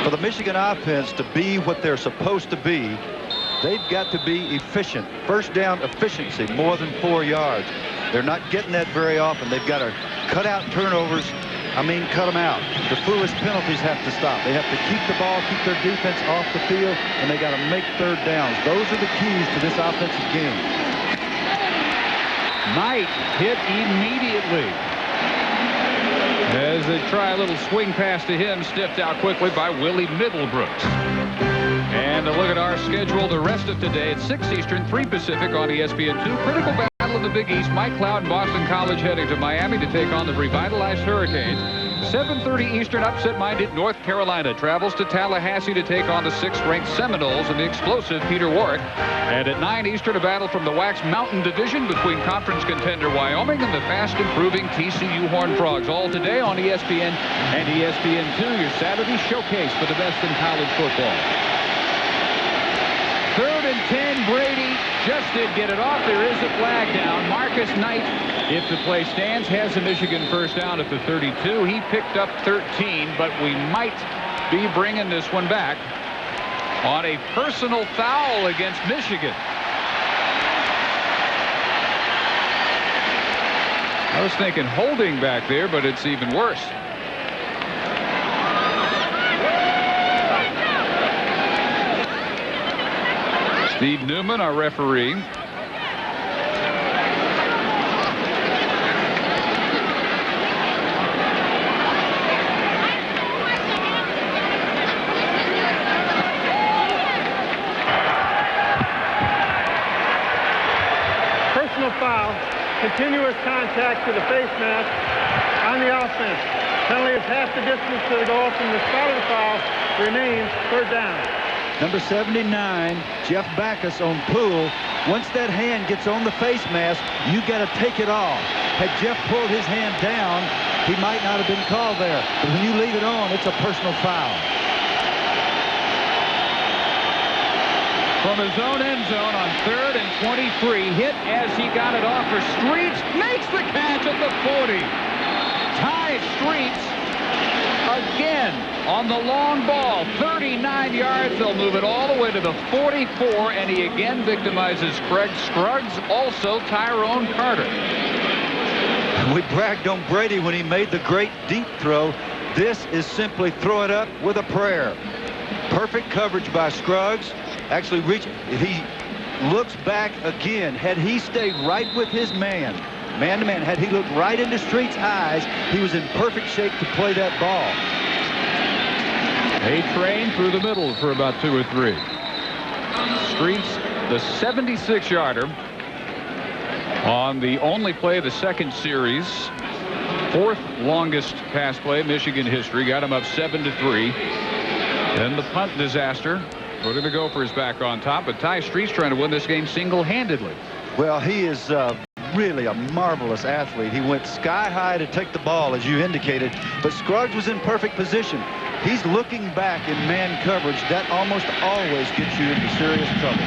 For the Michigan offense to be what they're supposed to be, they've got to be efficient. First down efficiency, more than 4 yards. They're not getting that very often. They've got to cut out turnovers. I mean, cut them out. The foolish penalties have to stop. They have to keep the ball, keep their defense off the field, and they got to make third downs. Those are the keys to this offensive game. Knight hit immediately. As they try a little swing pass to him, stiffed out quickly by Willie Middlebrooks. And a look at our schedule the rest of today at 6 Eastern, 3 Pacific on ESPN2. Critical battle in the Big East. Mike Cloud and Boston College heading to Miami to take on the revitalized Hurricanes. 7:30 Eastern, upset-minded North Carolina travels to Tallahassee to take on the 6th-ranked Seminoles and the explosive Peter Warwick. And at 9 Eastern, a battle from the Wax Mountain Division between conference contender Wyoming and the fast-improving TCU Horned Frogs. All today on ESPN and ESPN2, your Saturday showcase for the best in college football. 3rd and 10, Brady just did get it off. There is a flag down. Marcus Knight, if the play stands, has a Michigan first down at the 32. He picked up 13, but we might be bringing this one back on a personal foul against Michigan. I was thinking holding back there, but it's even worse. Steve Newman, our referee. Personal foul, continuous contact to the face mask on the offense. Penalty is half the distance to the goal from the spot of the foul. Remains third down. Number 79, Jeff Backus on Poole. Once that hand gets on the face mask, you got to take it off. Had Jeff pulled his hand down, he might not have been called there. But when you leave it on, it's a personal foul. From his own end zone on 3rd and 23, hit as he got it off for Streets, makes the catch at the 40. Ty Streets again on the long ball, 39 yards. They'll move it all the way to the 44, and he again victimizes Craig Scruggs, also Tyrone Carter. We bragged on Brady when he made the great deep throw. This is simply throw it up with a prayer. Perfect coverage by Scruggs. Actually, he looks back again. Had he stayed right with his man to man, had he looked right into Street's eyes, he was in perfect shape to play that ball. A train through the middle for about 2 or 3. Streets, the 76-yarder on the only play of the second series. 4th longest pass play in Michigan history. Got him up 7-3. Then the punt disaster. Putting the Gophers back on top, but Ty Street's trying to win this game single-handedly. Well, he is really a marvelous athlete. He went sky high to take the ball, as you indicated, but Scruggs was in perfect position. He's looking back in man coverage. That almost always gets you into serious trouble.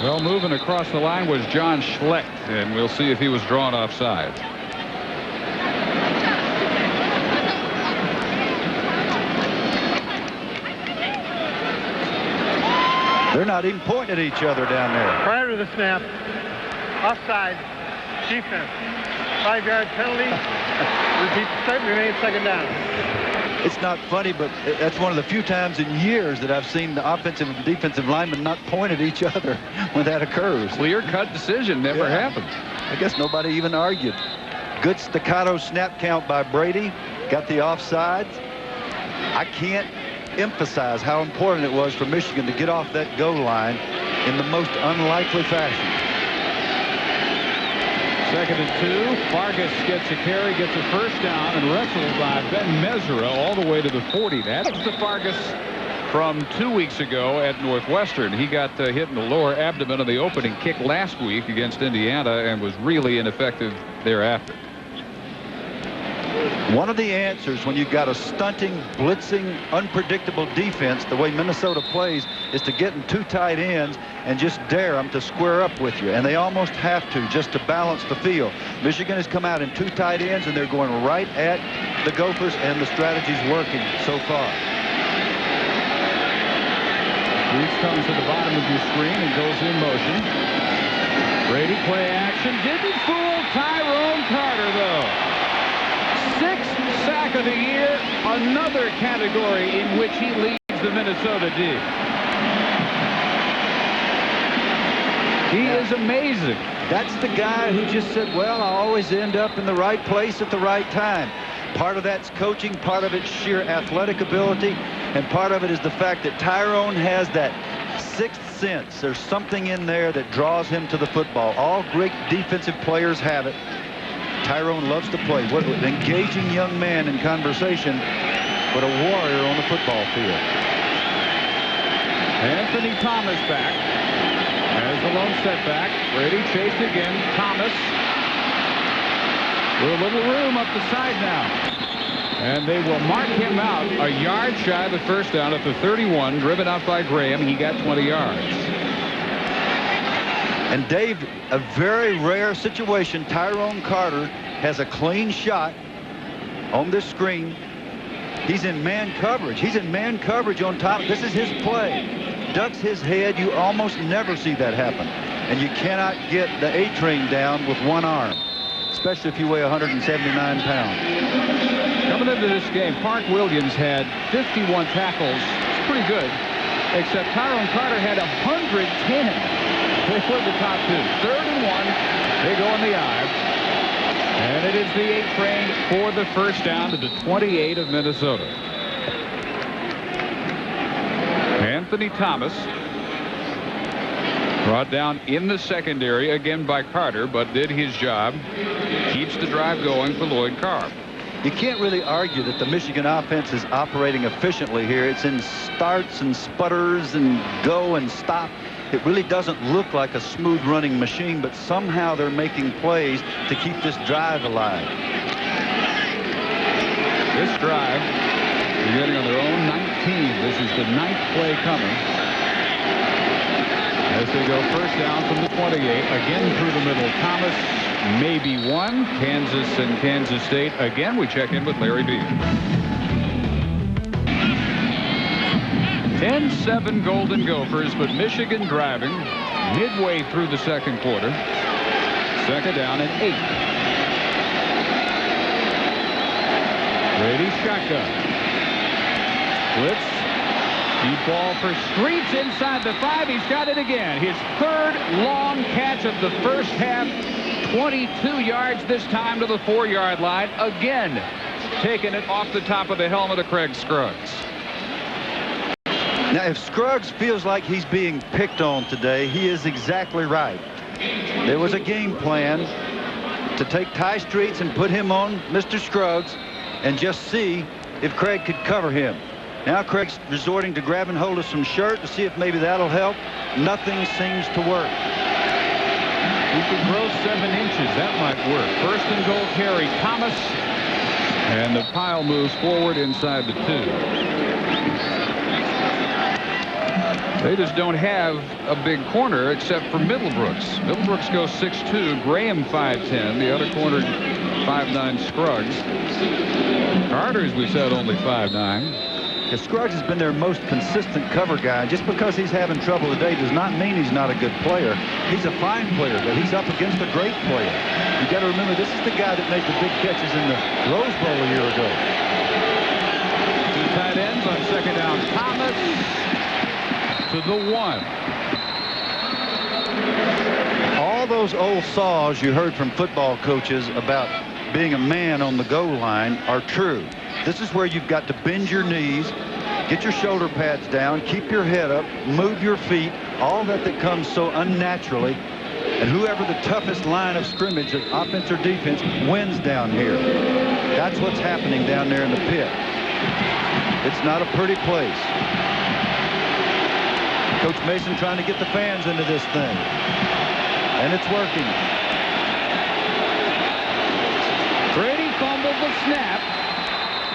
Well, moving across the line was John Schlecht, and we'll see if he was drawn offside. They're not even pointing at each other down there. Prior to the snap, offside, defense, 5-yard penalty. Remains second down. It's not funny, but that's one of the few times in years that I've seen the offensive and defensive linemen not point at each other when that occurs. Clear-cut decision never happened. I guess nobody even argued. Good staccato snap count by Brady. Got the offsides. I can't emphasize how important it was for Michigan to get off that goal line in the most unlikely fashion. Second and 2. Vargas gets a carry, gets a first down, and wrestled by Ben Mesera all the way to the 40. That's the Vargas from 2 weeks ago at Northwestern. He got hit in the lower abdomen on the opening kick last week against Indiana and was really ineffective thereafter. One of the answers when you've got a stunting, blitzing, unpredictable defense, the way Minnesota plays, is to get in 2 tight ends and just dare them to square up with you. And they almost have to, just to balance the field. Michigan has come out in 2 tight ends, and they're going right at the Gophers, and the strategy's working so far. Reach comes to the bottom of your screen and goes in motion. Brady play action. Didn't fool Tyrone Carter, though. 6th sack of the year. Another category in which he leads the Minnesota D. He is amazing. That's the guy who just said, well, I always end up in the right place at the right time. Part of that's coaching, part of it's sheer athletic ability, and part of it is the fact that Tyrone has that 6th sense. There's something in there that draws him to the football. All great defensive players have it. Tyrone loves to play. What an engaging young man in conversation, but a warrior on the football field. Anthony Thomas back. Has the lone setback. Brady chased again. Thomas. With a little room up the side now. And they will mark him out a yard shy of the first down at the 31. Driven out by Graham. He got 20 yards. And Dave, a very rare situation. Tyrone Carter has a clean shot on this screen. He's in man coverage. He's in man coverage on top. This is his play. Ducks his head. You almost never see that happen. And you cannot get the A-train down with one arm, especially if you weigh 179 pounds. Coming into this game, Park Williams had 51 tackles. It's pretty good. Except Tyrone Carter had 110. They were the top 2. 3rd and 1. They go in the eye. And it is the A-train for the first down to the 28 of Minnesota. Anthony Thomas brought down in the secondary again by Carter, but did his job. Keeps the drive going for Lloyd Carr. You can't really argue that the Michigan offense is operating efficiently here. It's in starts and sputters and go and stop. It really doesn't look like a smooth running machine, but somehow they're making plays to keep this drive alive. This drive, they're getting on their own 19. This is the 9th play coming. As they go first down from the 28, again through the middle. Thomas, maybe one. Kansas and Kansas State. Again, we check in with Larry B. 10-7 Golden Gophers, but Michigan driving midway through the second quarter. Second down and 8. Brady shotgun. Blitz. Deep ball for Streets inside the 5. He's got it again. His 3rd long catch of the first half. 22 yards this time to the 4-yard line. Again, taking it off the top of the helmet of Craig Scruggs. Now, if Scruggs feels like he's being picked on today, he is exactly right. There was a game plan to take Ty Streets and put him on Mr. Scruggs and just see if Craig could cover him. Now Craig's resorting to grabbing hold of some shirt to see if maybe that'll help. Nothing seems to work. He could grow 7 inches. That might work. First and goal carry. Thomas. And the pile moves forward inside the 2. They just don't have a big corner except for Middlebrooks. Middlebrooks goes 6'2", Graham 5'10", the other corner 5'9", Scruggs. Carter, as we said, only 5'9". Yeah, Scruggs has been their most consistent cover guy. Just because he's having trouble today does not mean he's not a good player. He's a fine player, but he's up against a great player. You got to remember, this is the guy that made the big catches in the Rose Bowl a year ago. 2 tight ends on second down. Thomas to the 1. All those old saws you heard from football coaches about being a man on the goal line are true. This is where you've got to bend your knees, get your shoulder pads down, keep your head up, move your feet, all that comes so unnaturally And whoever the toughest line of scrimmage, of offense or defense, wins down here. That's what's happening down there in the pit. It's not a pretty place. Coach Mason trying to get the fans into this thing. And it's working. Brady fumbled the snap.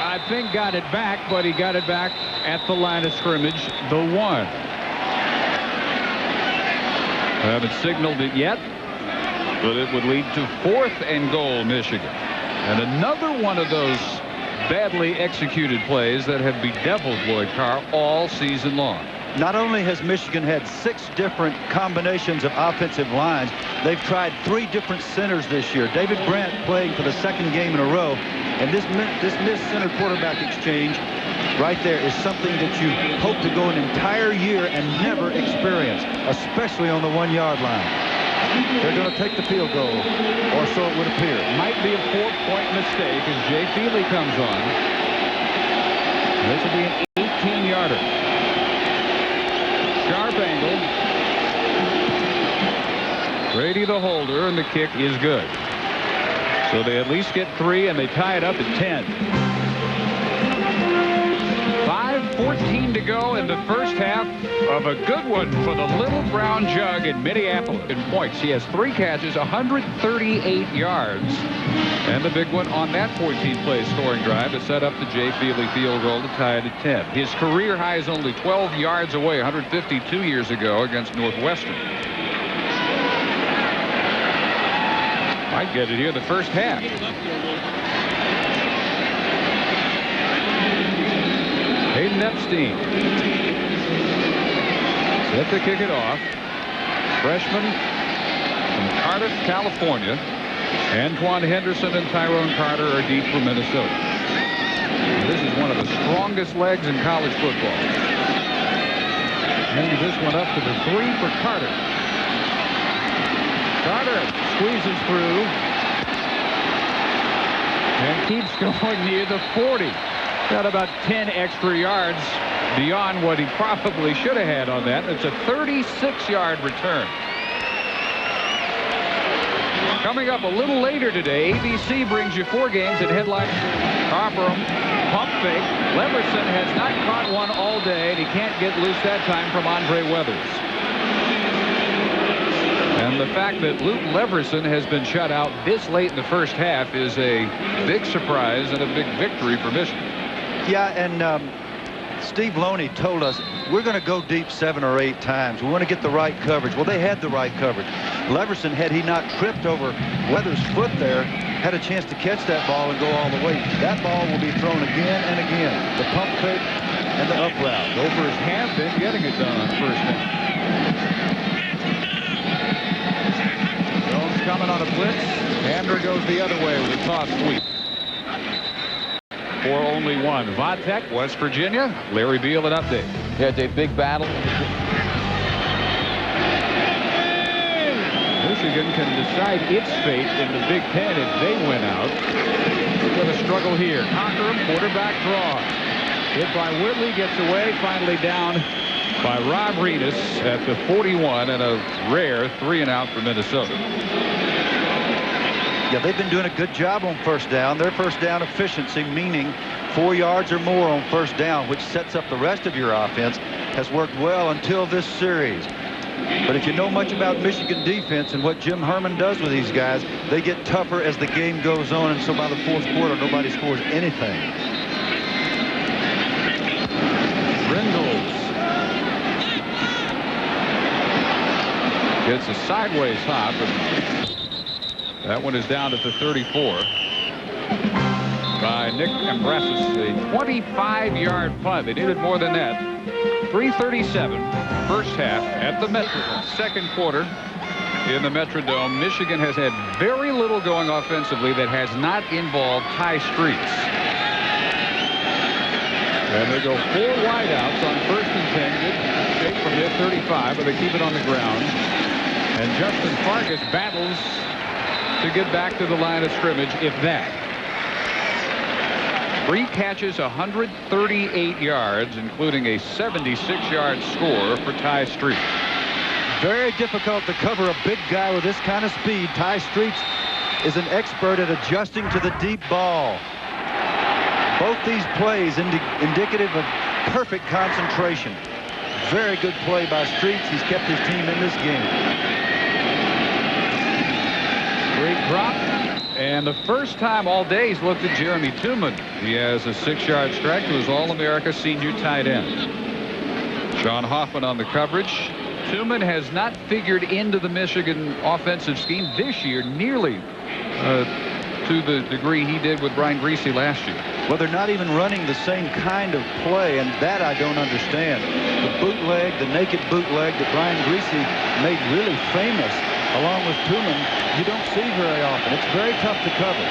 I think got it back, but he got it back at the line of scrimmage, the 1. I haven't signaled it yet, but it would lead to 4th and goal, Michigan. And another one of those badly executed plays that have bedeviled Lloyd Carr all season long. Not only has Michigan had 6 different combinations of offensive lines, they've tried 3 different centers this year. David Brandt playing for the 2nd game in a row, and this missed center quarterback exchange right there is something that you hope to go an entire year and never experience, especially on the 1-yard line. They're going to take the field goal, or so it would appear. Might be a 4-point mistake as Jay Feely comes on. This will be an 18-yarder. Sharp angle. Brady the holder, and the kick is good. So they at least get 3, and they tie it up at 10. 5:14 to go in the first half of a good one for the Little Brown Jug in Minneapolis. In points, he has 3 catches, 138 yards. And the big one on that 14-play scoring drive to set up the Jay Feely field goal to tie it at 10. His career high is only 12 yards away, 152 years ago against Northwestern. Might get it here the first half. Hayden Epstein set to kick it off. Freshman from Cardiff, California. Antoine Henderson and Tyrone Carter are deep for Minnesota. This is one of the strongest legs in college football. Hangs this one up to the 3 for Carter. Carter squeezes through and keeps going near the 40. Got about 10 extra yards beyond what he probably should have had on that. It's a 36-yard return. Coming up a little later today, ABC brings you 4 games at headline. Harper, pump fake. Leverson has not caught one all day, and he can't get loose that time from Andre Weathers. And the fact that Luke Leverson has been shut out this late in the first half is a big surprise and a big victory for Michigan. Yeah, and Steve Loney told us we're going to go deep 7 or 8 times. We want to get the right coverage. Well, they had the right coverage. Leverson, had he not tripped over Weathers' foot there, had a chance to catch that ball and go all the way. That ball will be thrown again and again. The pump fake and the up route. Gophers have been getting it done on first down. Jones coming on a blitz. Andrew goes the other way with a toss sweep. For only 1. Vatech, West Virginia. Larry Beal, an update. Yeah, Dave, big battle. Michigan can decide its fate in the Big Ten if they win out. We're going to struggle here. Cochran, quarterback draw. Hit by Whitley, gets away, finally down by Rob Reedus at the 41, and a rare 3-and-out for Minnesota. Yeah, they've been doing a good job on first down. Their first down efficiency, meaning 4 yards or more on first down, which sets up the rest of your offense, has worked well until this series. But if you know much about Michigan defense and what Jim Herman does with these guys, they get tougher as the game goes on, and so by the 4th quarter, nobody scores anything. Brindles gets a sideways hop, and that one is down at the 34 by Nick Ambrasis. A 25-yard punt. They needed more than that. 3:37 first half at the Metrodome. Second quarter in the Metrodome. Michigan has had very little going offensively that has not involved Ty Streets. And they go 4 wideouts on 1st and 10. Good shape from their 35, but they keep it on the ground. And Justin Fargas battles to get back to the line of scrimmage, if that. 3 catches, 138 yards, including a 76-yard score for Ty Street. Very difficult to cover a big guy with this kind of speed. Ty Streets is an expert at adjusting to the deep ball. Both these plays indicative of perfect concentration. Very good play by Streets. He's kept his team in this game. Great drop. And the first time all day he's looked at Jeremy Tooman. He has a 6-yard strike to his All-America senior tight end. Sean Hoffman on the coverage. Tooman has not figured into the Michigan offensive scheme this year nearly to the degree he did with Brian Griese last year. Well, they're not even running the same kind of play, and that I don't understand. The bootleg, the naked bootleg that Brian Griese made really famous, along with Tooman, you don't see very often. It's very tough to cover.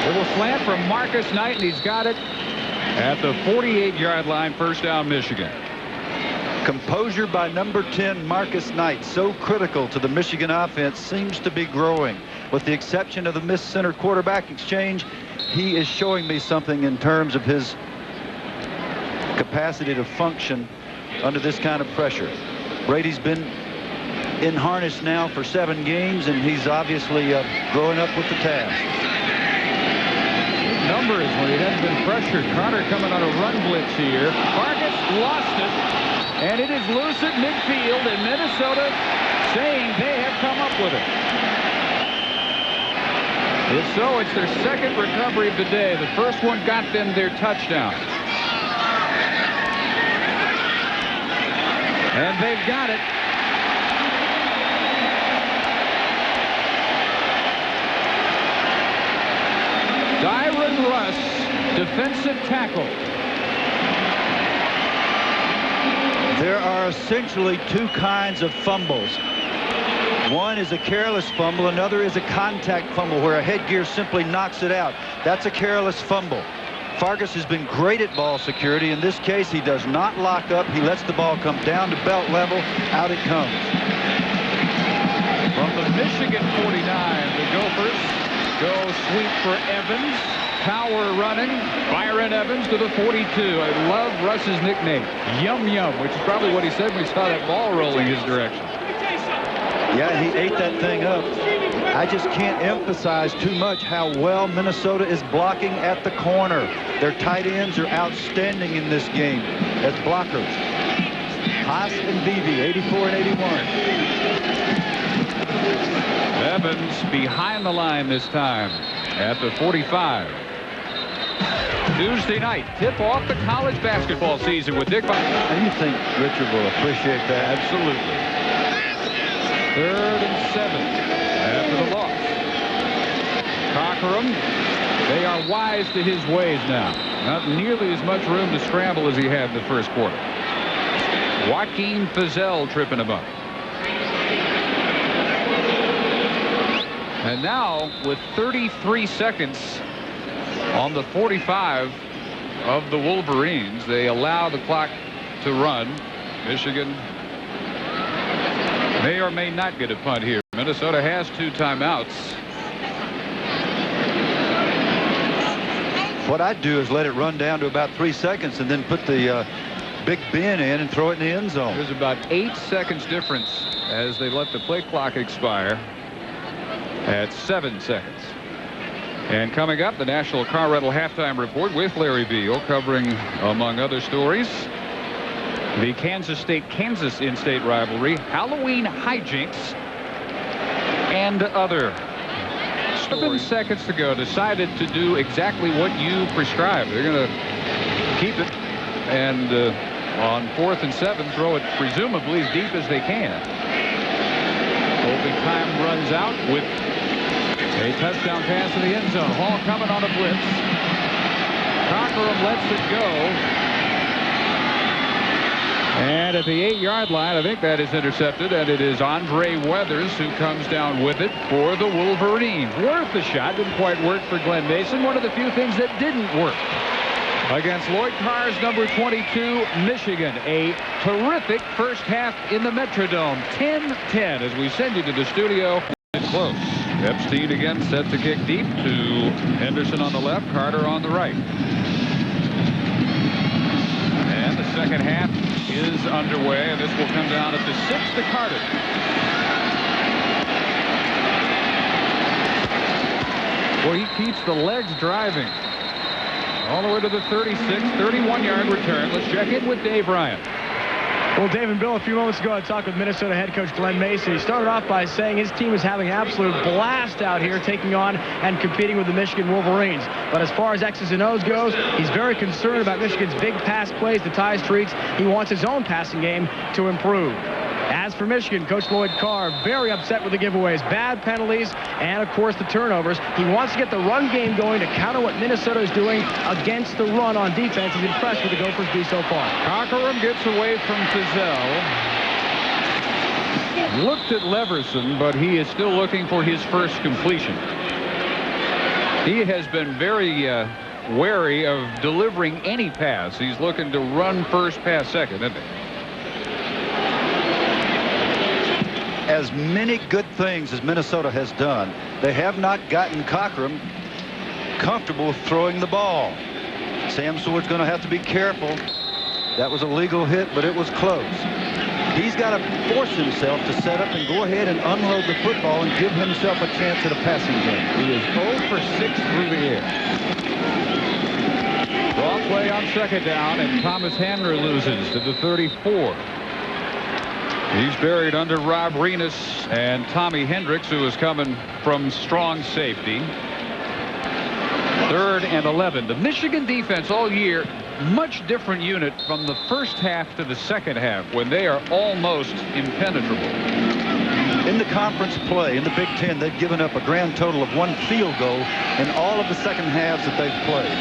Little slant from Marcus Knight, and he's got it at the 48-yard line. First down, Michigan. Composure by number 10, Marcus Knight, so critical to the Michigan offense, seems to be growing. With the exception of the missed center quarterback exchange, he is showing me something in terms of his capacity to function under this kind of pressure. Brady's been in harness now for 7 games, and he's obviously growing up with the task. Numbers when he hasn't been pressured. Carter coming on a run blitz here. Vargas lost it, and it is loose at midfield, and Minnesota saying they have come up with it. If so, it's their second recovery of the day. The first one got them their touchdown. And they've got it. Dyron Russ, defensive tackle. There are essentially 2 kinds of fumbles. One is a careless fumble, another is a contact fumble where a headgear simply knocks it out. That's a careless fumble. Fargas has been great at ball security. In this case, he does not lock up. He lets the ball come down to belt level. Out it comes. From the Michigan 49, the Gophers go sweep for Evans. Power running. Byron Evans to the 42. I love Russ's nickname, Yum Yum, which is probably what he said when he saw that ball rolling his direction. Yeah, he ate that thing up. I just can't emphasize too much how well Minnesota is blocking at the corner. Their tight ends are outstanding in this game as blockers. Haas and Beebe, 84 and 81. Evans behind the line this time at the 45. Tuesday night, tip off the college basketball season with Dick. And you think Richard will appreciate that? Absolutely. 3rd and 7 after the loss. Cockerham, they are wise to his ways now. Not nearly as much room to scramble as he had in the first quarter. Joaquin Fizel tripping him up. And now, with 33 seconds on the 45 of the Wolverines, they allow the clock to run. Michigan may or may not get a punt here. Minnesota has 2 timeouts. What I'd do is let it run down to about 3 seconds and then put the Big Ben in and throw it in the end zone. There's about 8 seconds difference as they let the play clock expire at 7 seconds. And coming up, the National Car Rental Halftime Report with Larry Beal, covering, among other stories, the Kansas State-Kansas in-state rivalry, Halloween hijinks, and other stories. 7 seconds to go. Decided to do exactly what you prescribed. They're going to keep it, and on 4th and 7, throw it presumably as deep as they can. Hoping time runs out with a touchdown pass in the end zone. Hall coming on a blitz. Cockerham lets it go. And at the 8-yard line, I think that is intercepted, and it is Andre Weathers who comes down with it for the Wolverines. Worth a shot. Didn't quite work for Glenn Mason. One of the few things that didn't work against Lloyd Carr's number 22, Michigan. A terrific first half in the Metrodome. 10-10 as we send you to the studio. Close. Epstein again set to kick deep to Henderson on the left, Carter on the right. second half is underway, and this will come down at the 6 to Carter. Well, he keeps the legs driving all the way to the 36, 31-yard return. Let's check in with Dave Ryan. Well, Dave and Bill, a few moments ago, I talked with Minnesota head coach Glenn Mason. He started off by saying his team is having an absolute blast out here, taking on and competing with the Michigan Wolverines. But as far as X's and O's goes, he's very concerned about Michigan's big pass plays to tie streaks. He wants his own passing game to improve. As for Michigan, Coach Lloyd Carr very upset with the giveaways, bad penalties, and of course the turnovers. He wants to get the run game going to counter what Minnesota is doing against the run on defense. He's impressed with the Gophers do so far. Cockerham gets away from Fizel. Looked at Leverson, but he is still looking for his first completion. He has been very wary of delivering any pass. He's looking to run first, pass second, isn't he? As many good things as Minnesota has done, they have not gotten Cockerham comfortable throwing the ball. Sam Seward's going to have to be careful. That was a legal hit, but it was close. He's got to force himself to set up and go ahead and unload the football and give himself a chance at a passing game. He is 0 for 6 through the air. Draw play on second down, and Thomas Handler loses to the 34. He's buried under Rob Renas and Tommy Hendricks, who is coming from strong safety. 3rd and 11. The Michigan defense all year, much different unit from the first half to the second half, when they are almost impenetrable. In the conference play, in the Big Ten, they've given up a grand total of 1 field goal in all of the second halves that they've played.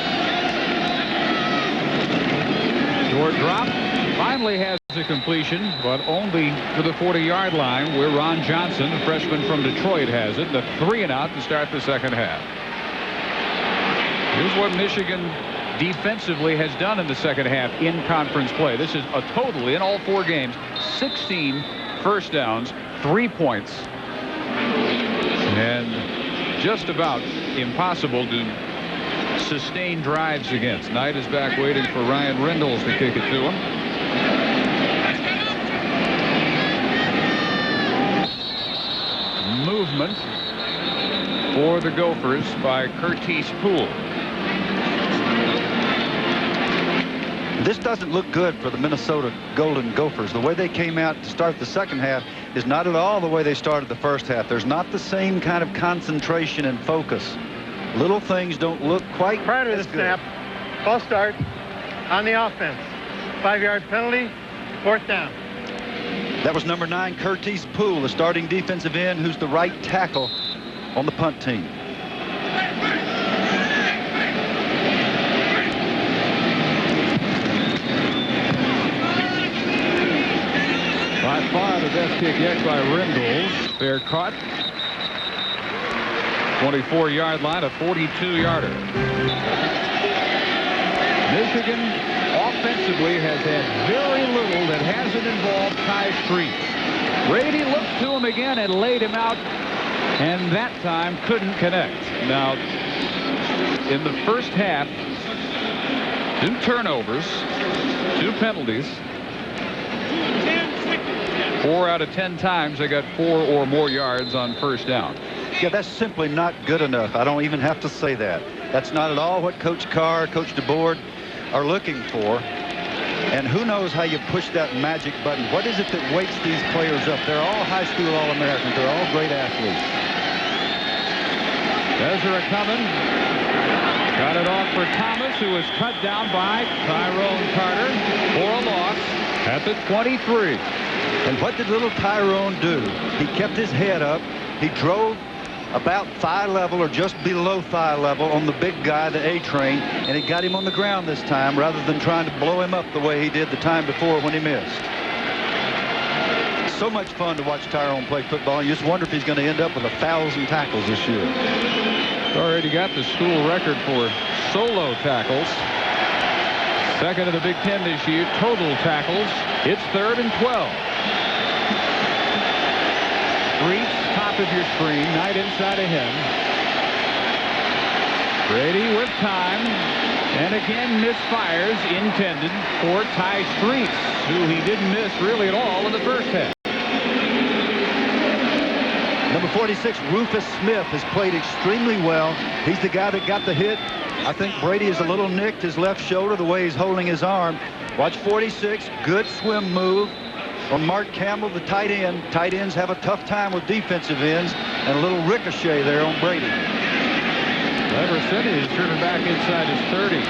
Short drop. Finally has a completion, but only to the 40-yard line, where Ron Johnson, a freshman from Detroit, has it. The 3-and-out to start the second half. Here's what Michigan defensively has done in the second half in conference play. This is a total in all 4 games, 16 first downs, 3 points, and just about impossible to sustain drives against. Knight is back waiting for Ryan Reynolds to kick it to him. Movement for the Gophers by Curtis Poole. This doesn't look good for the Minnesota Golden Gophers. The way they came out to start the second half is not at all the way they started the first half. There's not the same kind of concentration and focus. Little things don't look quite prior to the snap. False start on the offense. 5-yard penalty, 4th down. That was number 9, Curtis Poole, the starting defensive end, who's the right tackle on the punt team. By far the best kick yet by Rendles. Fair caught. 24-yard line, a 42-yarder. Michigan offensively has had very little that hasn't involved tie streaks. Brady looked to him again and laid him out, and that time couldn't connect. Now, in the first half, 2 turnovers, 2 penalties. 4 out of 10 times they got 4 or more yards on first down. Yeah, that's simply not good enough. I don't even have to say that. That's not at all what Coach Carr, Coach DeBoer are looking for. And who knows how you push that magic button. What is it that wakes these players up? They're all high school All-Americans. They're all great athletes. Ezra coming. Got it off for Thomas, who was cut down by Tyrone Carter for a loss at the 23. And what did little Tyrone do? He kept his head up. He drove about thigh level or just below thigh level on the big guy, the A-train, and he got him on the ground this time rather than trying to blow him up the way he did the time before when he missed. So much fun to watch Tyrone play football. You just wonder if he's going to end up with 1,000 tackles this year. Already got the school record for solo tackles. Second in the Big Ten this year, total tackles. It's 3rd and 12. Reach, top of your screen, Knight inside of him. Brady with time. And again, misfires intended for Ty Streets, who he didn't miss really at all in the first half. Number 46, Rufus Smith, has played extremely well. He's the guy that got the hit. I think Brady is a little nicked his left shoulder the way he's holding his arm. Watch 46, good swim move on Mark Campbell, the tight end. Tight ends have a tough time with defensive ends, and a little ricochet there on Brady. Leverson is driven back inside his 30.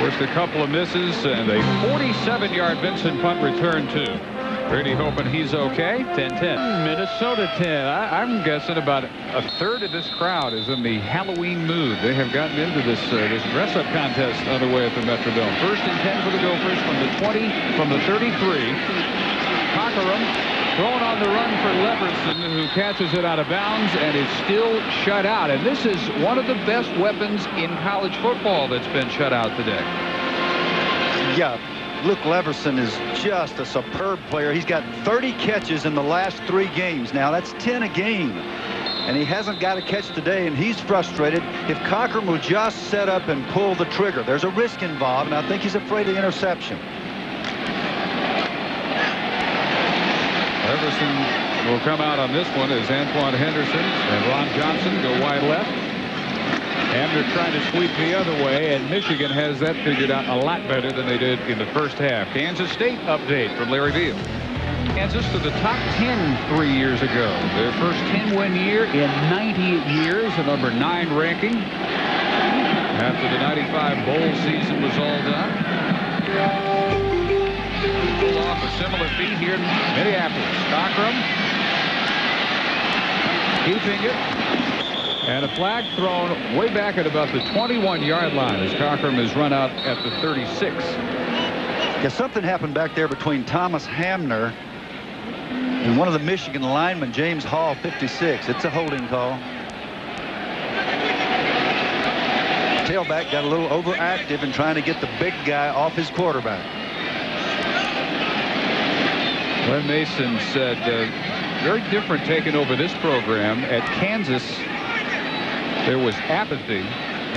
Forced a couple of misses and a 47-yard Vincent punt return too. Brady hoping he's okay. 10-10. Minnesota 10. I'm guessing about a third of this crowd is in the Halloween mood. They have gotten into this dress-up contest underway at the Metrodome. 1st and 10 for the Gophers from the 20, from the 33. Cockerham throwing on the run for Leverson, who catches it out of bounds and is still shut out. And this is one of the best weapons in college football that's been shut out today. Yeah, Luke Leverson is just a superb player. He's got 30 catches in the last 3 games. Now, that's 10 a game. And he hasn't got a catch today, and he's frustrated. If Cockerham will just set up and pull the trigger, there's a risk involved, and I think he's afraid of the interception. Leverson will come out on this one as Antoine Henderson and Ron Johnson go wide left. Hamner trying to sweep the other way, and Michigan has that figured out a lot better than they did in the first half. Kansas State update from Larry Beal. Kansas to the top 10 3 years ago. Their first 10-win year in 90 years, a number 9 ranking. After the 95 bowl season was all done. Pull off a similar feat here in Minneapolis. Cockerham keeping it. And a flag thrown way back at about the 21-yard line as Cockerham is run out at the 36. Yeah, something happened back there between Thomas Hamner and one of the Michigan linemen, James Hall, 56. It's a holding call. Tailback got a little overactive in trying to get the big guy off his quarterback. Glenn Mason said very different taking over this program. At Kansas, there was apathy,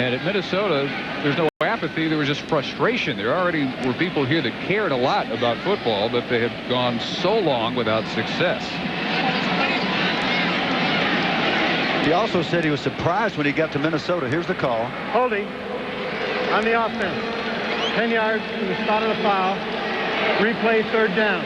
and at Minnesota, there's no apathy. There was just frustration. There already were people here that cared a lot about football, but they had gone so long without success. He also said he was surprised when he got to Minnesota. Here's the call. Holding on the offense. 10 yards from the start of the foul. Replay 3rd down.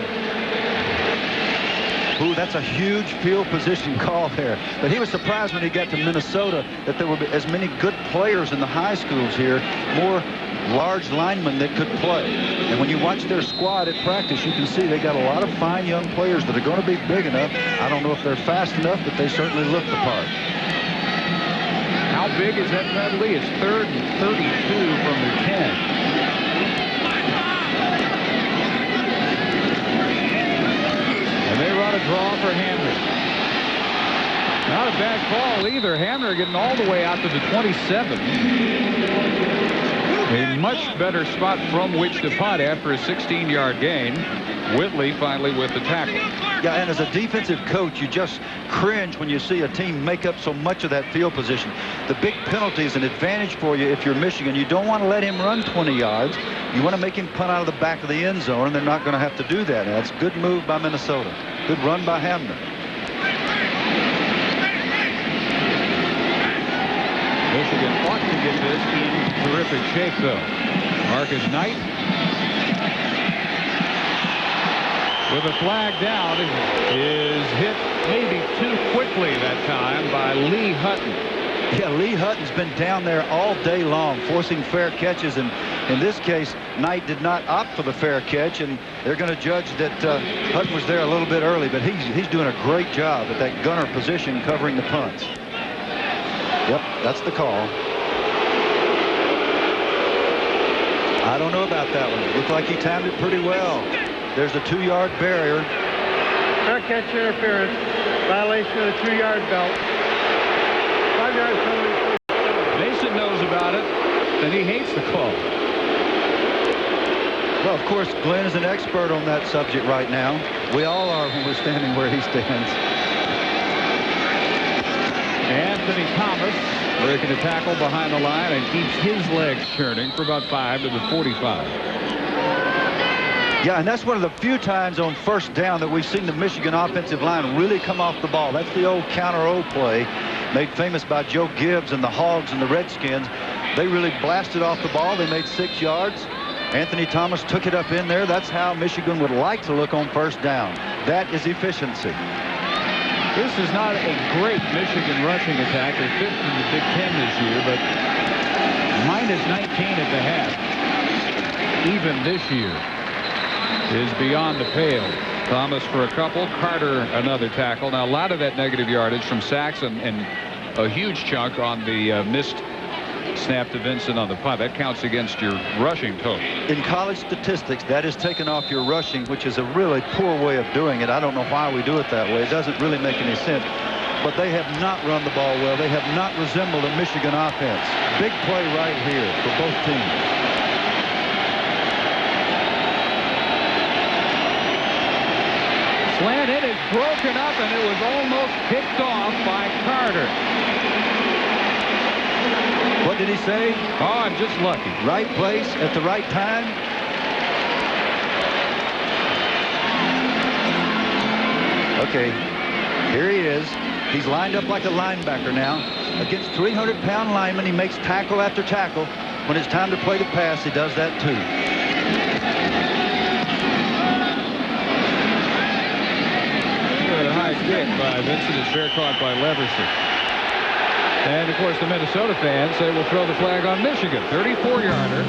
Ooh, that's a huge field position call there. But he was surprised when he got to Minnesota that there were as many good players in the high schools here, more large linemen that could play. And when you watch their squad at practice, you can see they got a lot of fine young players that are going to be big enough. I don't know if they're fast enough, but they certainly look the part. How big is that penalty? It's 3rd and 32 from the 10. And they run a draw for Hamner. Not a bad call either. Hamner getting all the way out to the 27. A much better spot from which to punt after a 16-yard gain. Whitley finally with the tackle. Yeah, and as a defensive coach, you just cringe when you see a team make up so much of that field position. The big penalty is an advantage for you if you're Michigan. You don't want to let him run 20 yards. You want to make him punt out of the back of the end zone, and they're not going to have to do that. And that's a good move by Minnesota. Good run by Hamner. Michigan ought to get this in terrific shape, though. Marcus Knight with a flag down is hit maybe too quickly that time by Lee Hutton. Yeah, Lee Hutton's been down there all day long, forcing fair catches, and in this case, Knight did not opt for the fair catch, and they're going to judge that Hutton was there a little bit early, but he's doing a great job at that gunner position covering the punts. Yep, that's the call. I don't know about that one. Looked like he timed it pretty well. There's the 2-yard barrier. Fair catch interference. Violation of the 2-yard belt. 5-yard penalty. Mason knows about it, and he hates the call. Well, of course, Glenn is an expert on that subject right now. We all are when we're standing where he stands. Anthony Thomas breaking the tackle behind the line and keeps his legs turning for about 5 to the 45. Yeah, and that's one of the few times on first down that we've seen the Michigan offensive line really come off the ball. That's the old counter-O play made famous by Joe Gibbs and the Hogs and the Redskins. They really blasted off the ball. They made 6 yards. Anthony Thomas took it up in there. That's how Michigan would like to look on first down. That is efficiency. This is not a great Michigan rushing attack. They're 5th in the Big Ten this year, but minus 19 at the half, even this year, is beyond the pale. Thomas for a couple, Carter another tackle. Now a lot of that negative yardage from sacks and a huge chunk on the missed snap to Vincent on the punt. That counts against your rushing total. In college statistics, that is taken off your rushing, which is a really poor way of doing it. I don't know why we do it that way. It doesn't really make any sense. But they have not run the ball well. They have not resembled a Michigan offense. Big play right here for both teams. Slant it is broken up, and it was almost picked off by Carter. What did he say? Oh, I'm just lucky. Right place at the right time. Okay, here he is. He's lined up like a linebacker now. Against 300-pound linemen, he makes tackle after tackle. When it's time to play the pass, he does that too. A high kick by Vincent is fair caught by Leverson. And, of course, the Minnesota fans say we'll throw the flag on Michigan. 34-yarder.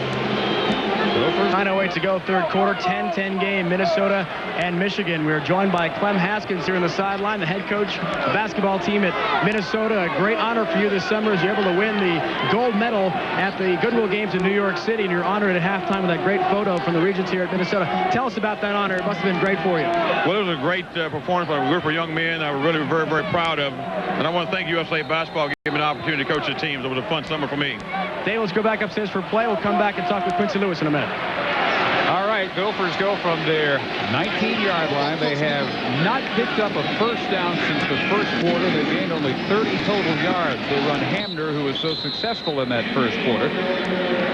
9:08 to go, third quarter, 10-10 game, Minnesota and Michigan. We're joined by Clem Haskins here on the sideline, the head coach of the basketball team at Minnesota. A great honor for you this summer as you're able to win the gold medal at the Goodwill Games in New York City, and you're honored at halftime with that great photo from the Regents here at Minnesota. Tell us about that honor. It must have been great for you. Well, it was a great performance by a group of young men I was really very, very proud of. And I want to thank USA Basketball for giving me an opportunity to coach the teams. It was a fun summer for me. Dave, let's go back upstairs for play. We'll come back and talk with Quincy Lewis in a minute. All right, Gophers go from their 19-yard line. They have not picked up a first down since the first quarter. They gained only 30 total yards. They run Hamner, who was so successful in that first quarter.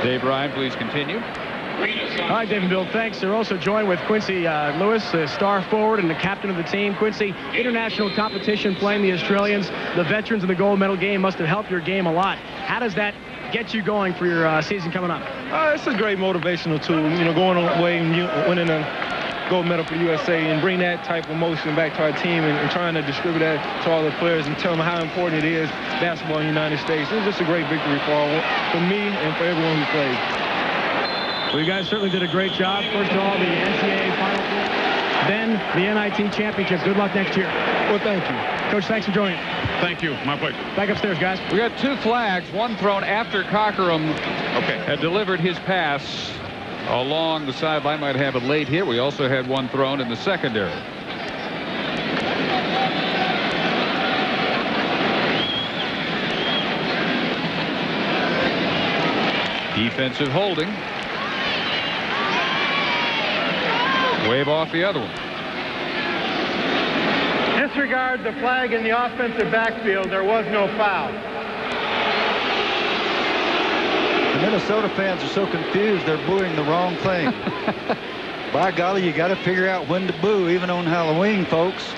Dave Ryan, please continue. All right, Dave and Bill, thanks. They're also joined with Quincy Lewis, the star forward and the captain of the team. Quincy, international competition playing the Australians. The veterans in the gold medal game must have helped your game a lot. How does that get you going for your season coming up? It's a great motivational tool, you know, going away and winning a gold medal for USA and bring that type of motion back to our team and trying to distribute that to all the players and tell them how important it is, basketball in the United States. It's just a great victory for me and for everyone who played. Well, you guys certainly did a great job. First of all, the NCAA Final Four, then the NIT Championship. Good luck next year. Well, thank you. Coach, thanks for joining. Thank you. My pleasure. Back upstairs, guys. We got 2 flags, one thrown after Cockerham had delivered his pass along the sideline. Might have it late here. We also had one thrown in the secondary. Defensive holding. Wave off the other one. Disregard the flag in the offensive backfield. There was no foul. The Minnesota fans are so confused, they're booing the wrong thing. By golly, you got to figure out when to boo, even on Halloween, folks.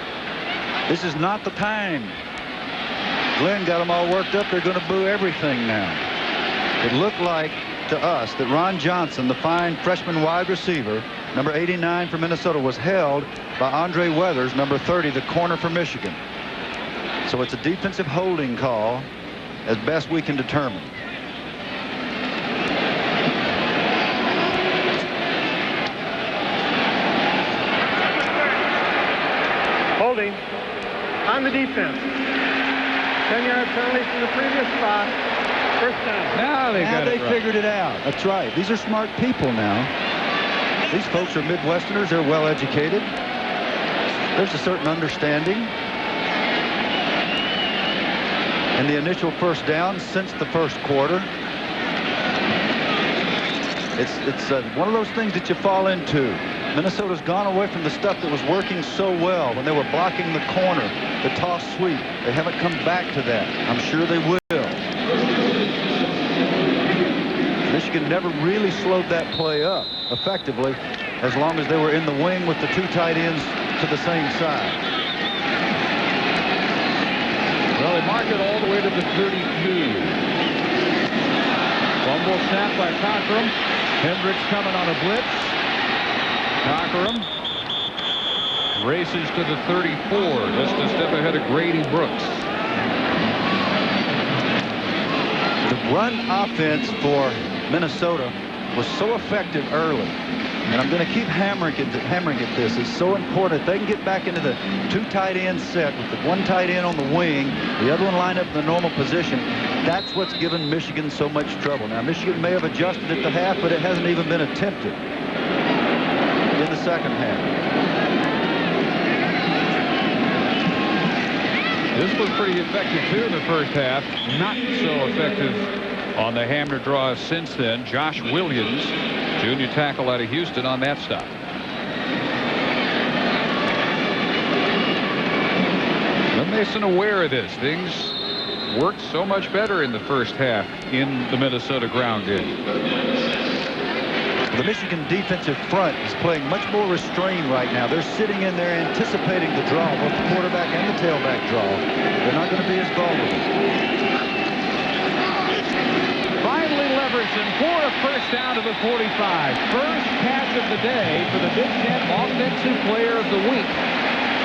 This is not the time. Glenn got them all worked up. They're going to boo everything now. It looked like to us that Ron Johnson, the fine freshman wide receiver, number 89 for Minnesota, was held by Andre Weathers, number 30, the corner for Michigan. So it's a defensive holding call as best we can determine. Holding on the defense. 10-yard penalty from the previous spot. First down. Now They figured it out. That's right. These are smart people now. These folks are Midwesterners. They're well educated. There's a certain understanding. And the initial first down since the first quarter. It's one of those things that you fall into. Minnesota's gone away from the stuff that was working so well when they were blocking the corner, the toss sweep. They haven't come back to that. I'm sure they will. Michigan never really slowed that play up effectively as long as they were in the wing with the two tight ends to the same side. Well, they mark it all the way to the 32. Fumble snap by Cockrum. Hendricks coming on a blitz. Cockrum races to the 34, just a step ahead of Grady Brooks. The run offense for Minnesota was so effective early, and I'm going to keep hammering at this. It's so important. If they can get back into the two tight end set with the one tight end on the wing, the other one lined up in the normal position, that's what's given Michigan so much trouble. Now, Michigan may have adjusted at the half, but it hasn't even been attempted in the second half. This was pretty effective, too, in the first half. Not so effective on the hammer draw since then. Josh Williams, junior tackle out of Houston, on that stop. But Mason aware of this. Things worked so much better in the first half in the Minnesota ground game. The Michigan defensive front is playing much more restrained right now. They're sitting in there anticipating the draw, both the quarterback and the tailback draw. They're not going to be as vulnerable. Finally, Leverson for a first down to the 45. First catch of the day for the Big Ten Offensive Player of the Week.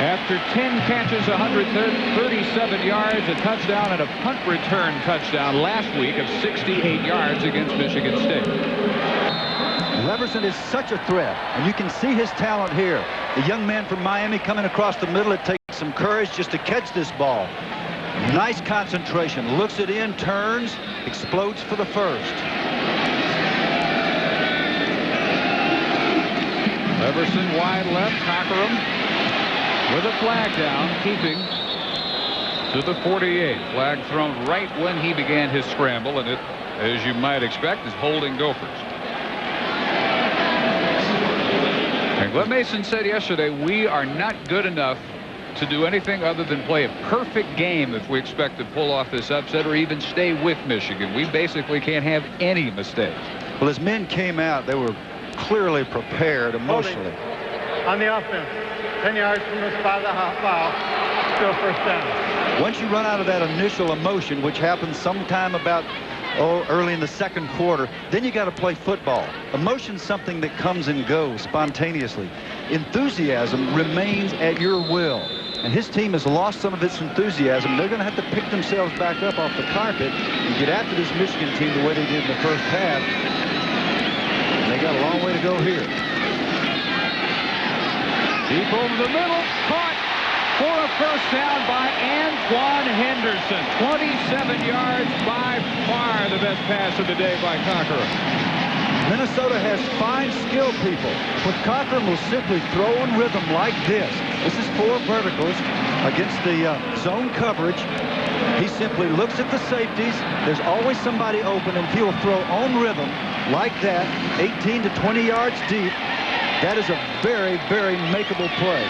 After 10 catches, 137 yards, a touchdown, and a punt return touchdown last week of 68 yards against Michigan State. Leverson is such a threat, and you can see his talent here. The young man from Miami coming across the middle. It takes some courage just to catch this ball. Nice concentration. Looks it in, turns, explodes for the first. Leverson wide left. Cockrum with a flag down, keeping to the 48. Flag thrown right when he began his scramble, and it, as you might expect, is holding Gophers. And Glenn Mason said yesterday, we are not good enough to do anything other than play a perfect game if we expect to pull off this upset or even stay with Michigan. We basically can't have any mistakes. Well, as men came out, they were clearly prepared emotionally. On the offense, 10 yards from the spot of the foul, still first down. Once you run out of that initial emotion, which happens sometime about early in the second quarter, then you got to play football. Emotion's something that comes and goes spontaneously. Enthusiasm remains at your will. And his team has lost some of its enthusiasm. They're going to have to pick themselves back up off the carpet and get after this Michigan team the way they did in the first half. And they got a long way to go here. Deep over the middle, caught for a first down by Antoine Henderson. 27 yards, by far the best pass of the day by Cockrum. Minnesota has fine skill people. But Cockrum will simply throw in rhythm like this. This is 4 verticals against the zone coverage. He simply looks at the safeties. There's always somebody open, and he'll throw on rhythm like that, 18 to 20 yards deep. That is a very, very makeable play.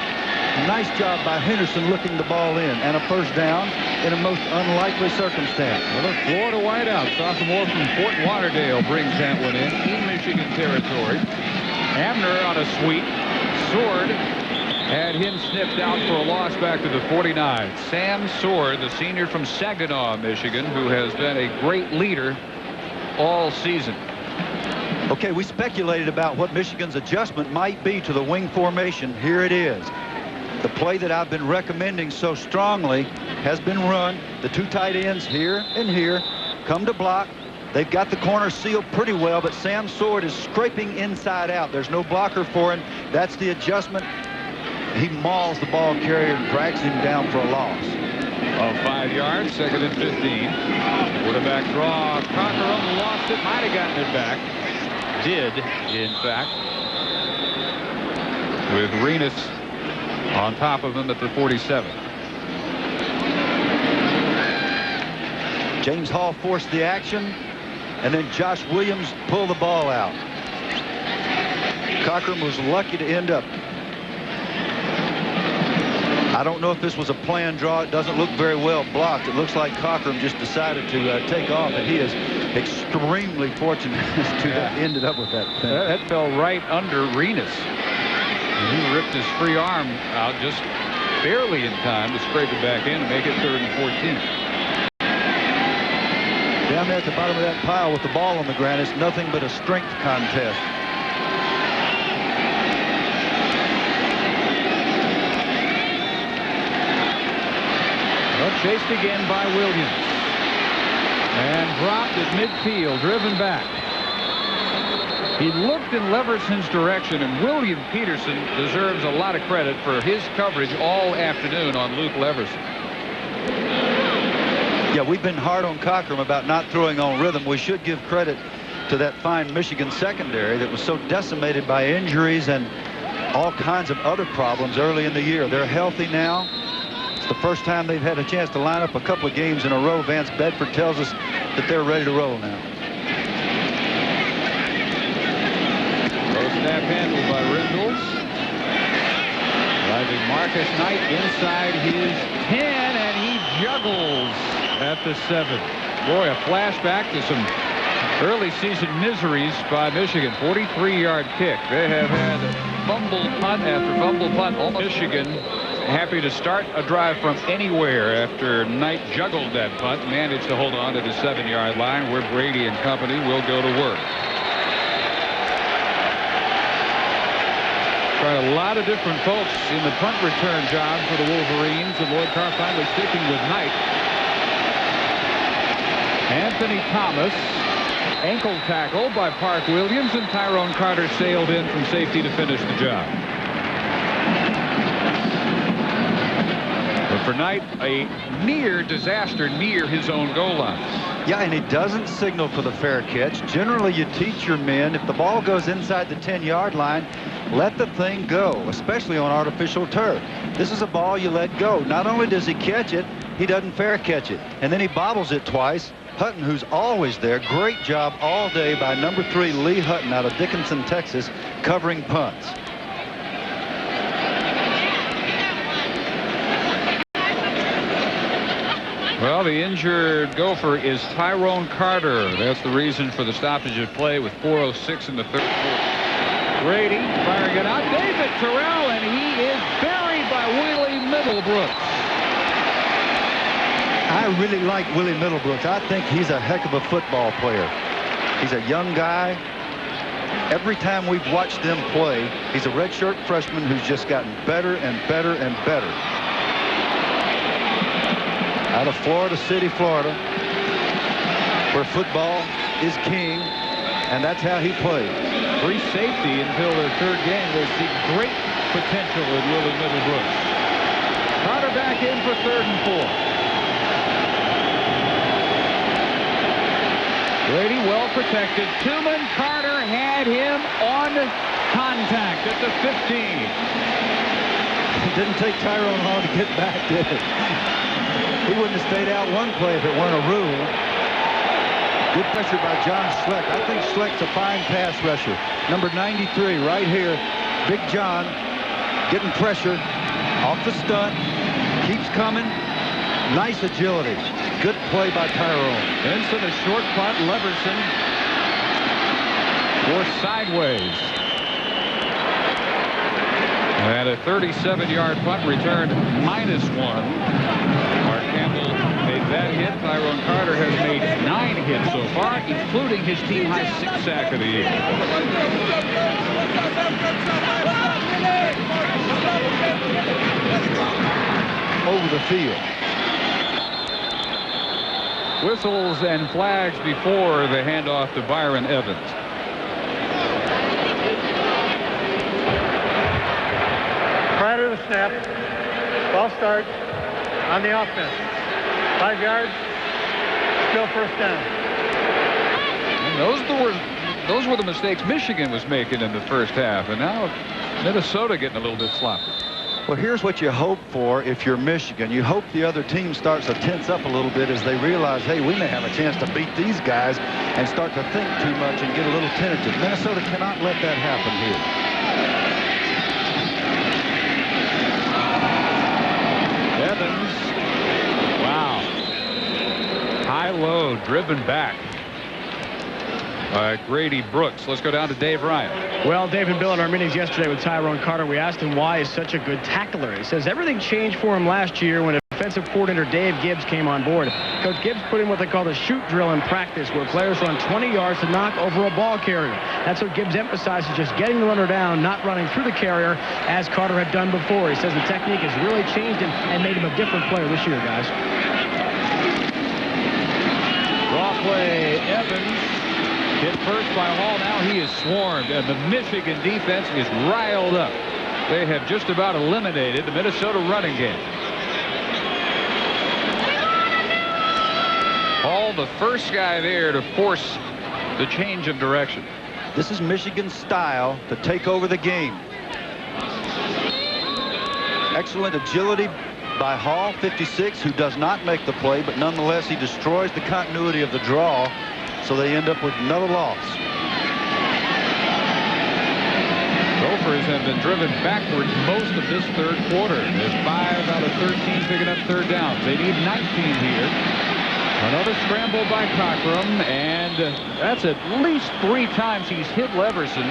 Nice job by Henderson looking the ball in, and a first down in a most unlikely circumstance. Well, a Florida wideout, sophomore from Fort Lauderdale, brings that one in Michigan territory. Hamner on a sweep. Sword had him snipped out for a loss back to the 49. Sam Sword, the senior from Saginaw, Michigan, who has been a great leader all season. Okay, we speculated about what Michigan's adjustment might be to the wing formation. Here it is. The play that I've been recommending so strongly has been run. The 2 tight ends here and here come to block. They've got the corner sealed pretty well, but Sam Sword is scraping inside out. There's no blocker for him. That's the adjustment. He mauls the ball carrier and drags him down for a loss. 5 yards, 2nd and 15. Quarterback draw. Cockrum lost it. Might have gotten it back. Did, in fact. With Renus on top of him at the 47. James Hall forced the action, and then Josh Williams pulled the ball out. Cochran was lucky to end up. I don't know if this was a planned draw. It doesn't look very well blocked. It looks like Cochran just decided to take off, and he is extremely fortunate to have ended up with that thing. That fell right under Renas. And he ripped his free arm out just barely in time to scrape it back in and make it 3rd and 14. Down there at the bottom of that pile with the ball on the ground, it's nothing but a strength contest. Well, chased again by Williams. And dropped at midfield, driven back. He looked in Leverson's direction, and William Peterson deserves a lot of credit for his coverage all afternoon on Luke Leverson. Yeah, we've been hard on Cochran about not throwing on rhythm. We should give credit to that fine Michigan secondary that was so decimated by injuries and all kinds of other problems early in the year. They're healthy now. It's the first time they've had a chance to line up a couple of games in a row. Vance Bedford tells us that they're ready to roll now. Snap handled by Rindles. Driving Marcus Knight inside his 10, and he juggles at the 7. Boy, a flashback to some early season miseries by Michigan. 43-yard kick. They have had fumble punt after fumble punt. Almost Michigan happy to start a drive from anywhere after Knight juggled that punt. Managed to hold on to the 7-yard line where Brady and company will go to work. Tried a lot of different folks in the punt return job for the Wolverines, and Lloyd Carr finally sticking with Knight. Anthony Thomas, ankle tackle by Park Williams, and Tyrone Carter sailed in from safety to finish the job. But for Knight, a near disaster near his own goal line. Yeah, and he doesn't signal for the fair catch. Generally, you teach your men, if the ball goes inside the 10-yard line, let the thing go, especially on artificial turf. This is a ball you let go. Not only does he catch it, he doesn't fair catch it. And then he bobbles it twice. Hutton, who's always there, great job all day by number 3, Lee Hutton out of Dickinson, Texas, covering punts. Well, the injured Gopher is Tyrone Carter. That's the reason for the stoppage of play with 4:06 in the 3rd quarter. Brady firing it out. David Terrell, and he is buried by Willie Middlebrooks. I really like Willie Middlebrooks. I think he's a heck of a football player. He's a young guy. Every time we've watched them play, he's a redshirt freshman who's just gotten better and better and better. Out of Florida City, Florida, where football is king, and that's how he plays. Free safety until their 3rd game. They see great potential in Willie Middlebrooks. Carter back in for 3rd and 4. Brady well protected. Tuman, Carter had him on contact at the 15. It didn't take Tyrone long to get back, did it? He wouldn't have stayed out one play if it weren't a rule. Good pressure by John Schleck. I think Schleck's a fine pass rusher. Number 93 right here. Big John getting pressure off the stunt. Keeps coming. Nice agility. Good play by Tyrone. Into the short punt. Leverson forced sideways. And a 37-yard punt return -1. Mark Campbell made that hit. Tyrone Carter has made 9 hits so far, including his team-high 6th sack of the year. Over the field. Whistles and flags before the handoff to Byron Evans. Prior to the snap, ball start on the offense. 5 yards, still 1st down. And those were the mistakes Michigan was making in the 1st half, and now Minnesota getting a little bit sloppy. Well, here's what you hope for if you're Michigan. You hope the other team starts to tense up a little bit as they realize, hey, we may have a chance to beat these guys, and start to think too much and get a little tentative. Minnesota cannot let that happen here. low, driven back by Brady Brooks. Let's go down to Dave Ryan. Well, Dave and Bill, in our meetings yesterday with Tyrone Carter, we asked him why he's such a good tackler. He says everything changed for him last year when defensive coordinator Dave Gibbs came on board. Coach Gibbs put in what they call the shoot drill in practice, where players run 20 yards to knock over a ball carrier. That's what Gibbs emphasizes, just getting the runner down, not running through the carrier, as Carter had done before. He says the technique has really changed him and made him a different player this year, guys. Draw play, Evans hit first by Hall. Now he is swarmed, and the Michigan defense is riled up. They have just about eliminated the Minnesota running game. Hall, the first guy there to force the change of direction. This is Michigan's style to take over the game. Excellent agility by Hall, 56, who does not make the play, but nonetheless he destroys the continuity of the draw, so they end up with another loss. Gophers have been driven backwards most of this third quarter. There's 5 out of 13 picking up third downs. They need 19 here. Another scramble by Cockrum, and that's at least 3 times he's hit Leverson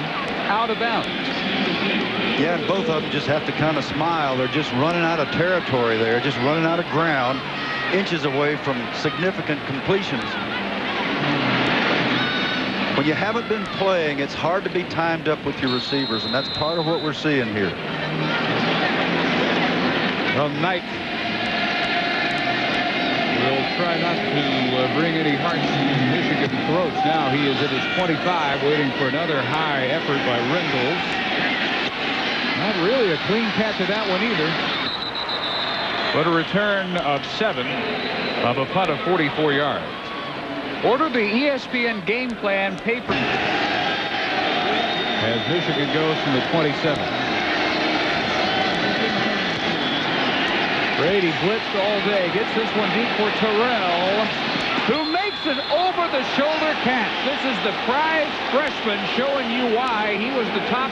out of bounds. Yeah, and both of them just have to kind of smile. They're just running out of territory there, just running out of ground, inches away from significant completions. When you haven't been playing, it's hard to be timed up with your receivers, and that's part of what we're seeing here. Well, Knight will try not to bring any hearts to Michigan throats. Now he is at his 25, waiting for another high effort by Ringles. Not really a clean catch of that one either. But a return of 7 of a punt of 44 yards. Order the ESPN game plan paper as Michigan goes from the 27. Brady blitzed all day, gets this one deep for Terrell, who makes an over-the-shoulder catch. This is the prize freshman, showing you why he was the top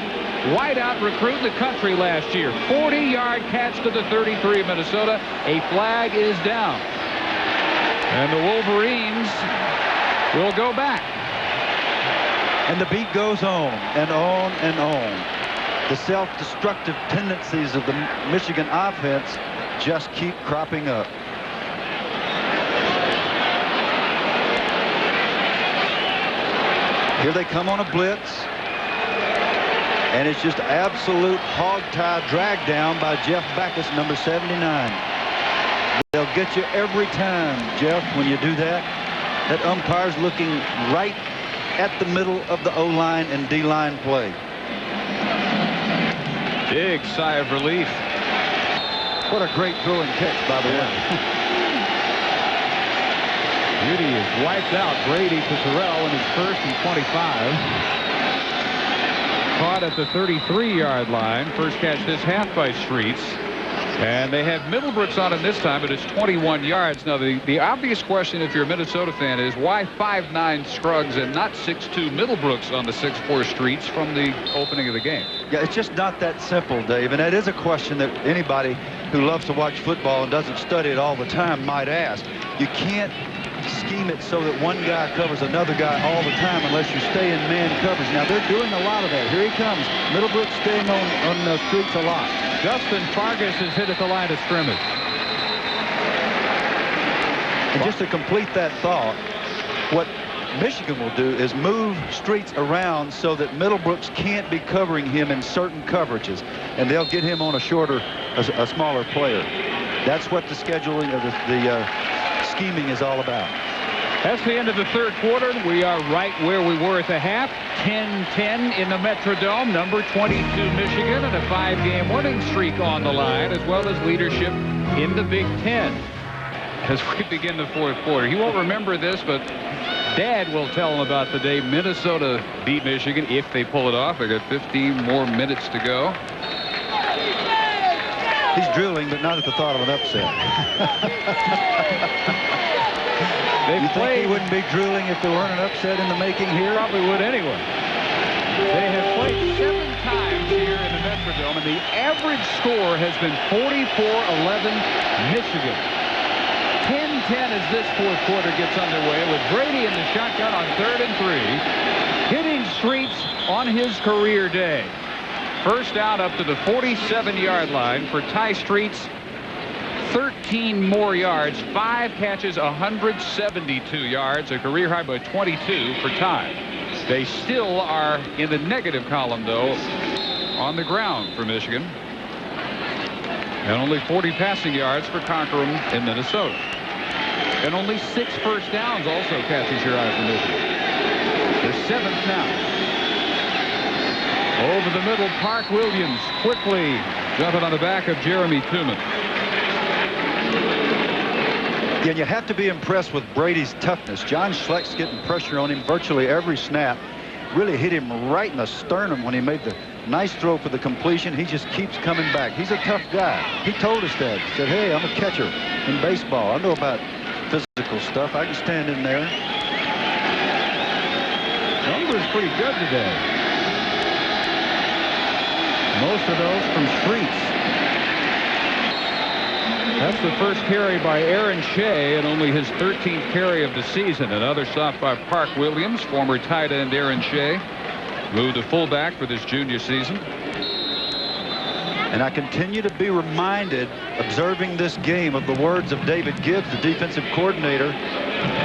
wideout recruit in the country last year. 40-yard catch to the 33 of Minnesota. A flag is down. And the Wolverines will go back. And the beat goes on and on and on. The self-destructive tendencies of the Michigan offense just keep cropping up. Here they come on a blitz. And it's just absolute hog-tie drag down by Jeff Backus, number 79. They'll get you every time, Jeff, when you do that. That umpire's looking right at the middle of the O-line and D-line play. Big sigh of relief. What a great throw and catch, by the way. Beauty is wiped out. Brady to Terrell in his first and 25. Caught at the 33-yard line. First catch this half by Streets. And they have Middlebrooks on him this time, but it's 21 yards. Now, the obvious question, if you're a Minnesota fan, is why 5'9" Scruggs and not 6'2" Middlebrooks on the 6'4" Streets from the opening of the game? Yeah, it's just not that simple, Dave. And that is a question that anybody who loves to watch football and doesn't study it all the time might ask. You can't scheme it so that one guy covers another guy all the time unless you stay in man coverage. Now, they're doing a lot of that. Here he comes. Middlebrooks staying on the Streets a lot. Justin Fargas is hit at the line of scrimmage. And just to complete that thought, what Michigan will do is move Streets around so that Middlebrooks can't be covering him in certain coverages, and they'll get him on a smaller player. That's what the scheduling of the scheming is all about. That's the end of the third quarter. We are right where we were at the half. 10-10 in the Metrodome. Number 22 Michigan, and a 5-game winning streak on the line, as well as leadership in the Big Ten. As we begin the fourth quarter, he won't remember this, but Dad will tell him about the day Minnesota beat Michigan if they pull it off. They got 15 more minutes to go. He's drooling, but not at the thought of an upset. You think he wouldn't be drooling if there weren't an upset in the making here? Probably would anyway. They have played 7 times here in the Metrodome, and the average score has been 44-11 Michigan. 10-10 as this fourth quarter gets underway with Brady in the shotgun on 3rd and 3, hitting Streets on his career day. First down up to the 47-yard line for Ty Streets. 13 more yards, 5 catches, 172 yards, a career high by 22 for Ty. They still are in the negative column, though, on the ground for Michigan. And only 40 passing yards for Cockerham in Minnesota. And only 6 first downs also catches your eye for Michigan. Their 7th now. Over the middle, Park Williams quickly jumping on the back of Jeremy Tooman. Yeah, you have to be impressed with Brady's toughness. John Schleck's getting pressure on him virtually every snap. Really hit him right in the sternum when he made the nice throw for the completion. He just keeps coming back. He's a tough guy. He told us that. He said, hey, I'm a catcher in baseball. I know about physical stuff. I can stand in there. Numbers pretty good today. Most of those from Streets. That's the first carry by Aaron Shea, and only his 13th carry of the season. Another stop by Park Williams. Former tight end Aaron Shea moved to fullback for this junior season. And I continue to be reminded, observing this game, of the words of David Gibbs, the defensive coordinator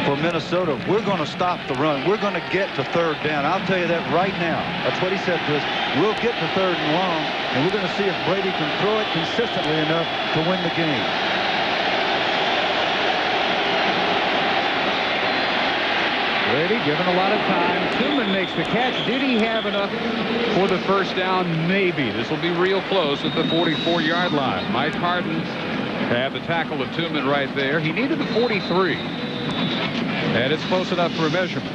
for Minnesota. We're going to stop the run. We're going to get to 3rd down. I'll tell you that right now. That's what he said to us. We'll get to 3rd and long, and we're going to see if Brady can throw it consistently enough to win the game. Brady given a lot of time. Tooman makes the catch. Did he have enough for the first down? Maybe. This will be real close at the 44-yard line. Mike Harden had the tackle of Tooman right there. He needed the 43. And it's close enough for a measurement.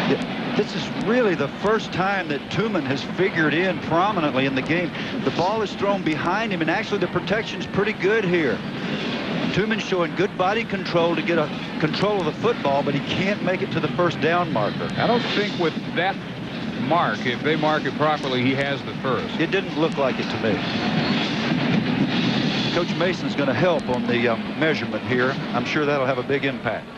Yeah, this is really the first time that Tooman has figured in prominently in the game. The ball is thrown behind him, and actually the protection's pretty good here. Tooman showing good body control to get a control of the football, but he can't make it to the first down marker. I don't think with that mark, if they mark it properly, he has the first. It didn't look like it to me. Coach Mason's going to help on the measurement here. I'm sure that'll have a big impact.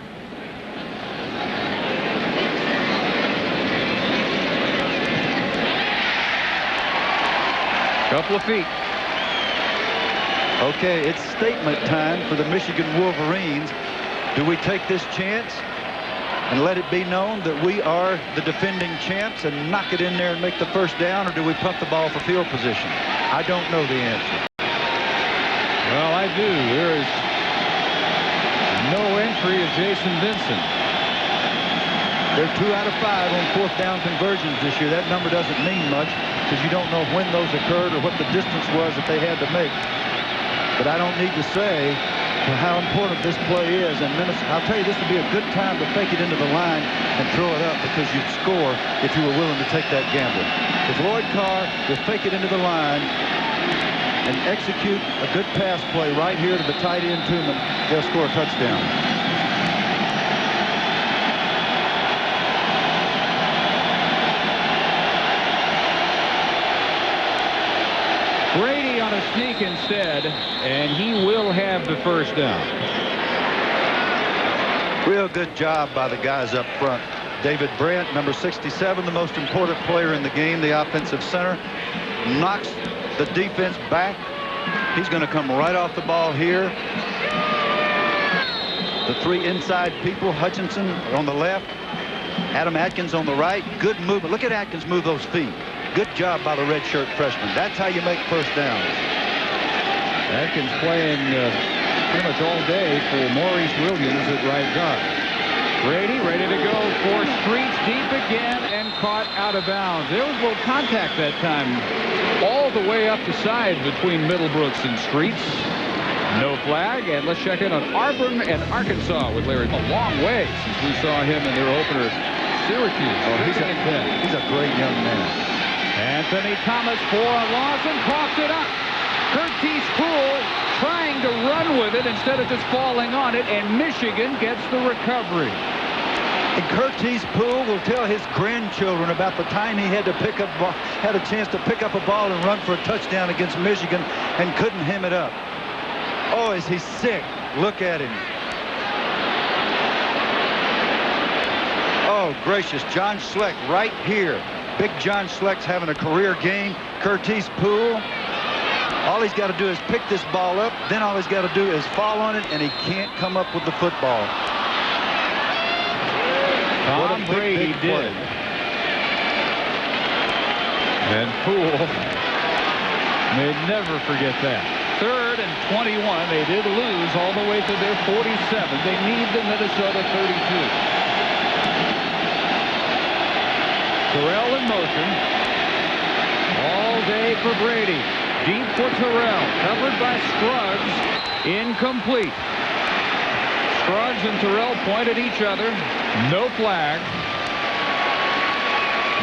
Couple of feet. Okay, it's statement time for the Michigan Wolverines. Do we take this chance and let it be known that we are the defending champs and knock it in there and make the first down, or do we pump the ball for field position? I don't know the answer. Well, I do. There is no entry of Jason Vincent. They're 2 out of 5 on 4th down conversions this year. That number doesn't mean much because you don't know when those occurred or what the distance was that they had to make. But I don't need to say how important this play is. And I'll tell you, this would be a good time to fake it into the line and throw it up, because you'd score if you were willing to take that gamble. If Lloyd Carr will fake it into the line and execute a good pass play right here to the tight end Tooman, they'll score a touchdown. Brady on a sneak instead, and he will have the first down. Real good job by the guys up front. David Brandt, number 67, the most important player in the game, the offensive center, knocks the defense back. He's going to come right off the ball here. The 3 inside people, Hutchinson on the left, Adam Atkins on the right. Good movement. Look at Atkins move those feet. Good job by the redshirt freshman. That's how you make first downs. Atkins playing pretty much all day for Maurice Williams at right guard. Brady ready to go for Streets, deep again, and caught out of bounds. There was a little contact that time all the way up the side between Middlebrooks and Streets. No flag, and let's check in on Auburn and Arkansas with Larry. A long way since we saw him in their opener, Syracuse. Oh, he's a great young man. Anthony Thomas for a loss and coughs it up. Curtis Poole trying to run with it instead of just falling on it, and Michigan gets the recovery. And Curtis Poole will tell his grandchildren about the time he had a chance to pick up a ball and run for a touchdown against Michigan and couldn't hem it up. Oh, is he sick? Look at him. Oh, gracious. John Schleck right here. Big John Schleck's having a career game. Curtis Poole. All he's got to do is pick this ball up. Then all he's got to do is fall on it, and he can't come up with the football. Tom Brady did. And Poole may never forget that. 3rd and 21. They did lose all the way to their 47. They need the Minnesota 32. Terrell in motion. All day for Brady. Deep for Terrell. Covered by Scruggs. Incomplete. Scruggs and Terrell point at each other. No flag.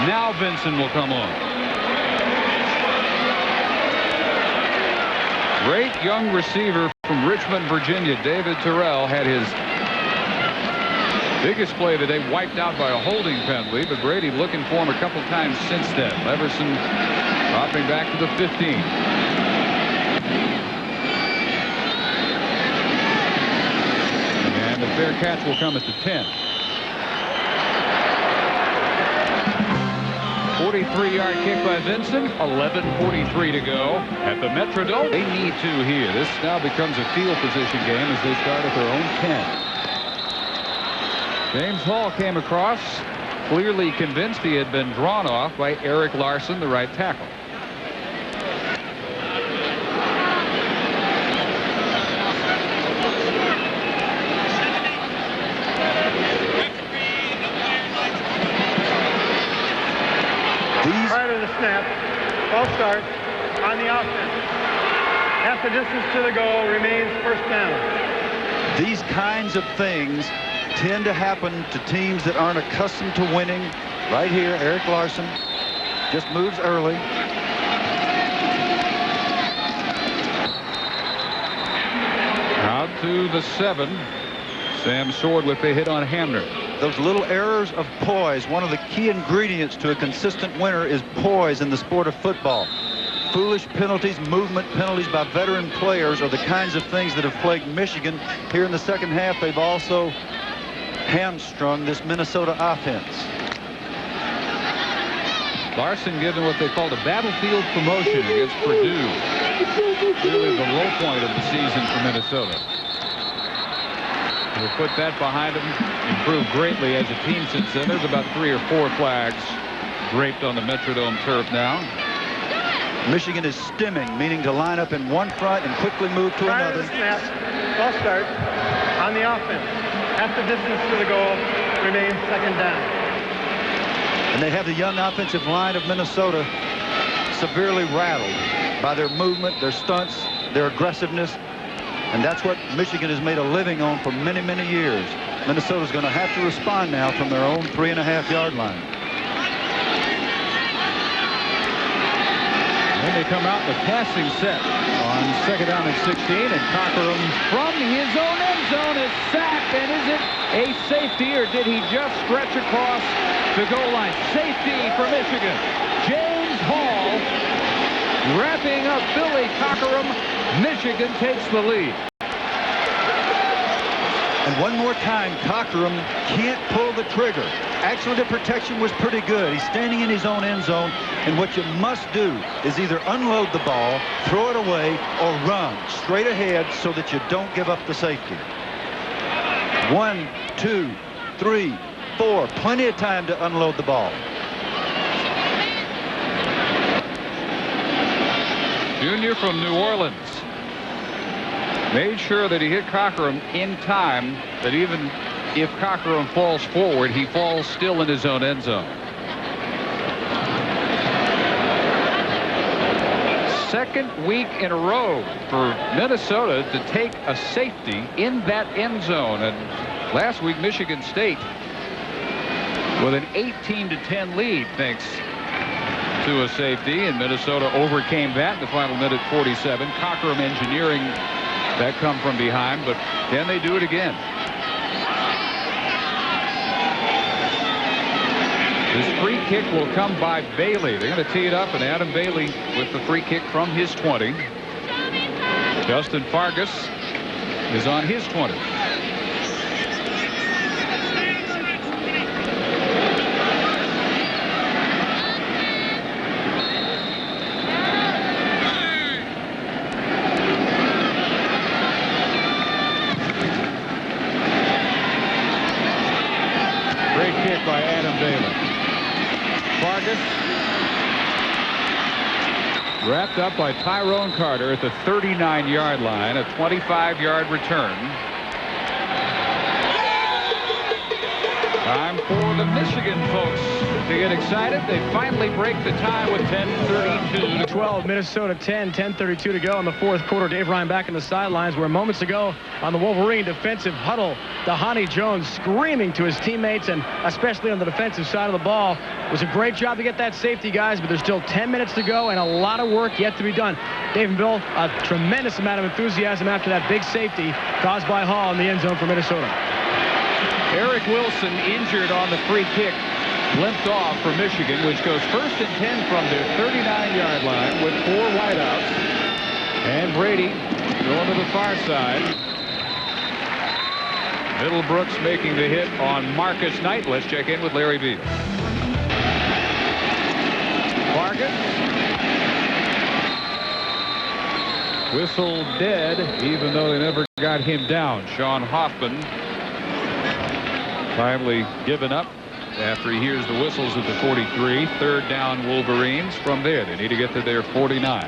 Now Vincent will come on. Great young receiver from Richmond, Virginia. David Terrell had his biggest play today wiped out by a holding penalty, but Brady looking for him a couple times since then. Leverson dropping back to the 15. And the fair catch will come at the 10. 43-yard kick by Vincent. 11:43 to go at the Metrodome. They need to here. This now becomes a field position game as they start at their own 10. James Hall came across, clearly convinced he had been drawn off by Eric Larson, the right tackle. Prior to the snap, false start on the offense. Half the distance to the goal remains first down. These kinds of things tend to happen to teams that aren't accustomed to winning. Right here, Eric Larson just moves early. Out to the 7. Sam Sword with the hit on Hamner. Those little errors of poise. One of the key ingredients to a consistent winner is poise in the sport of football. Foolish penalties, movement penalties by veteran players are the kinds of things that have plagued Michigan. Here in the second half, they've also hamstrung this Minnesota offense. Larson given what they called a battlefield promotion against Purdue. Really the low point of the season for Minnesota. We'll put that behind him. Improved greatly as a team since then. There's about 3 or 4 flags draped on the Metrodome turf now. Michigan is stimming, meaning to line up in one front and quickly move to another. Snap, false start on the offense. Half the distance to the goal remains second down. And they have the young offensive line of Minnesota severely rattled by their movement, their stunts, their aggressiveness. And that's what Michigan has made a living on for many, many years. Minnesota's going to have to respond now from their own 3.5-yard line. Then they come out in the passing set on 2nd down and 16, and Cockerham from his own end zone is sacked. And is it a safety, or did he just stretch across the goal line? Safety for Michigan. James Hall wrapping up Billy Cockerham. Michigan takes the lead. And one more time, Cockerham can't pull the trigger. Actually, the protection was pretty good. He's standing in his own end zone, and what you must do is either unload the ball, throw it away, or run straight ahead so that you don't give up the safety. 1, 2, 3, 4. Plenty of time to unload the ball. Junior from New Orleans made sure that he hit Cockerham in time, that even if Cockerham falls forward, he falls still in his own end zone. Second week in a row for Minnesota to take a safety in that end zone. And last week, Michigan State with an 18-10 lead thanks to a safety, and Minnesota overcame that in the final minute 47. Cockerham engineering that come from behind, but can they do it again? This free kick will come by Bailey. They're going to tee it up, and Adam Bailey with the free kick from his 20. Justin Fargas is on his 20. Great kick by Adam Bailey. Vargas Wrapped up by Tyrone Carter at the 39-yard line, a 25-yard return. Time for the Michigan folks to get excited. They finally break the tie with 10:32 to 12. Minnesota 10, 10:32 to go in the fourth quarter. Dave Ryan back in the sidelines where moments ago on the Wolverine defensive huddle, Dhani Jones screaming to his teammates, and especially on the defensive side of the ball. It was a great job to get that safety, guys, but there's still 10 minutes to go and a lot of work yet to be done. Dave and Bill, a tremendous amount of enthusiasm after that big safety caused by Hall in the end zone for Minnesota. Eric Wilson injured on the free kick, limped off for Michigan, which goes 1st and 10 from their 39-yard line with 4 wideouts. And Brady going to the far side. Middlebrooks making the hit on Marcus Knight. Let's check in with Larry Beal. Vargas. Whistle dead, even though they never got him down. Sean Hoffman finally given up after he hears the whistles at the 43. 3rd down Wolverines. From there, they need to get to their 49.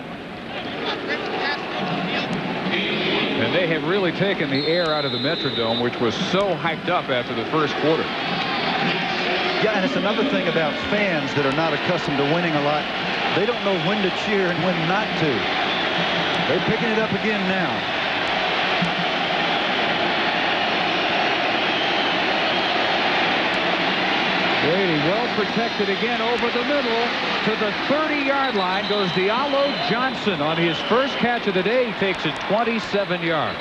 And they have really taken the air out of the Metrodome, which was so hyped up after the first quarter. Yeah, and it's another thing about fans that are not accustomed to winning a lot. They don't know when to cheer and when not to. They're picking it up again now. Brady well protected again over the middle. To the 30-yard line goes Diallo Johnson on his first catch of the day. He takes it 27 yards.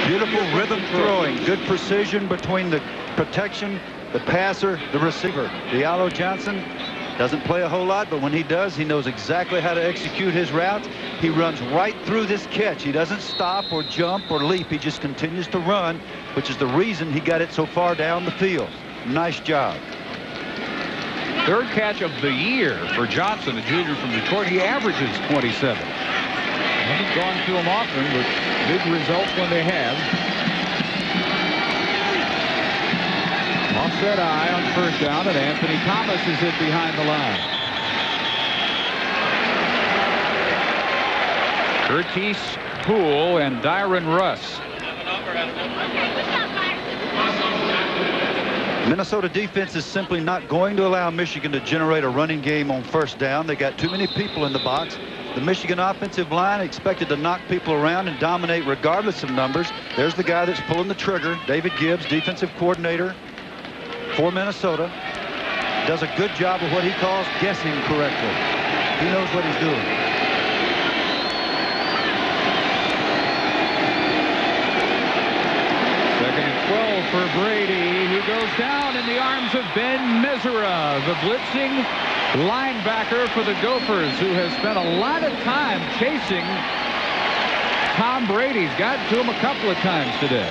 Beautiful rhythm throwing. Good precision between the protection, the passer, the receiver. Diallo Johnson doesn't play a whole lot, but when he does, he knows exactly how to execute his routes. He runs right through this catch. He doesn't stop or jump or leap. He just continues to run, which is the reason he got it so far down the field. Nice job. 3rd catch of the year for Johnson, a junior from Detroit. He averages 27. Hasn't gone to him often, but big results when they have. Offset eye on 1st down, and Anthony Thomas is hit behind the line. Curtis Poole and Dyron Russ. Minnesota defense is simply not going to allow Michigan to generate a running game on 1st down. They got too many people in the box. The Michigan offensive line expected to knock people around and dominate regardless of numbers. There's the guy that's pulling the trigger, David Gibbs, defensive coordinator for Minnesota. Does a good job of what he calls guessing correctly. He knows what he's doing. For Brady, who goes down in the arms of Ben Misera, the blitzing linebacker for the Gophers, who has spent a lot of time chasing Tom Brady. He's gotten to him a couple of times today.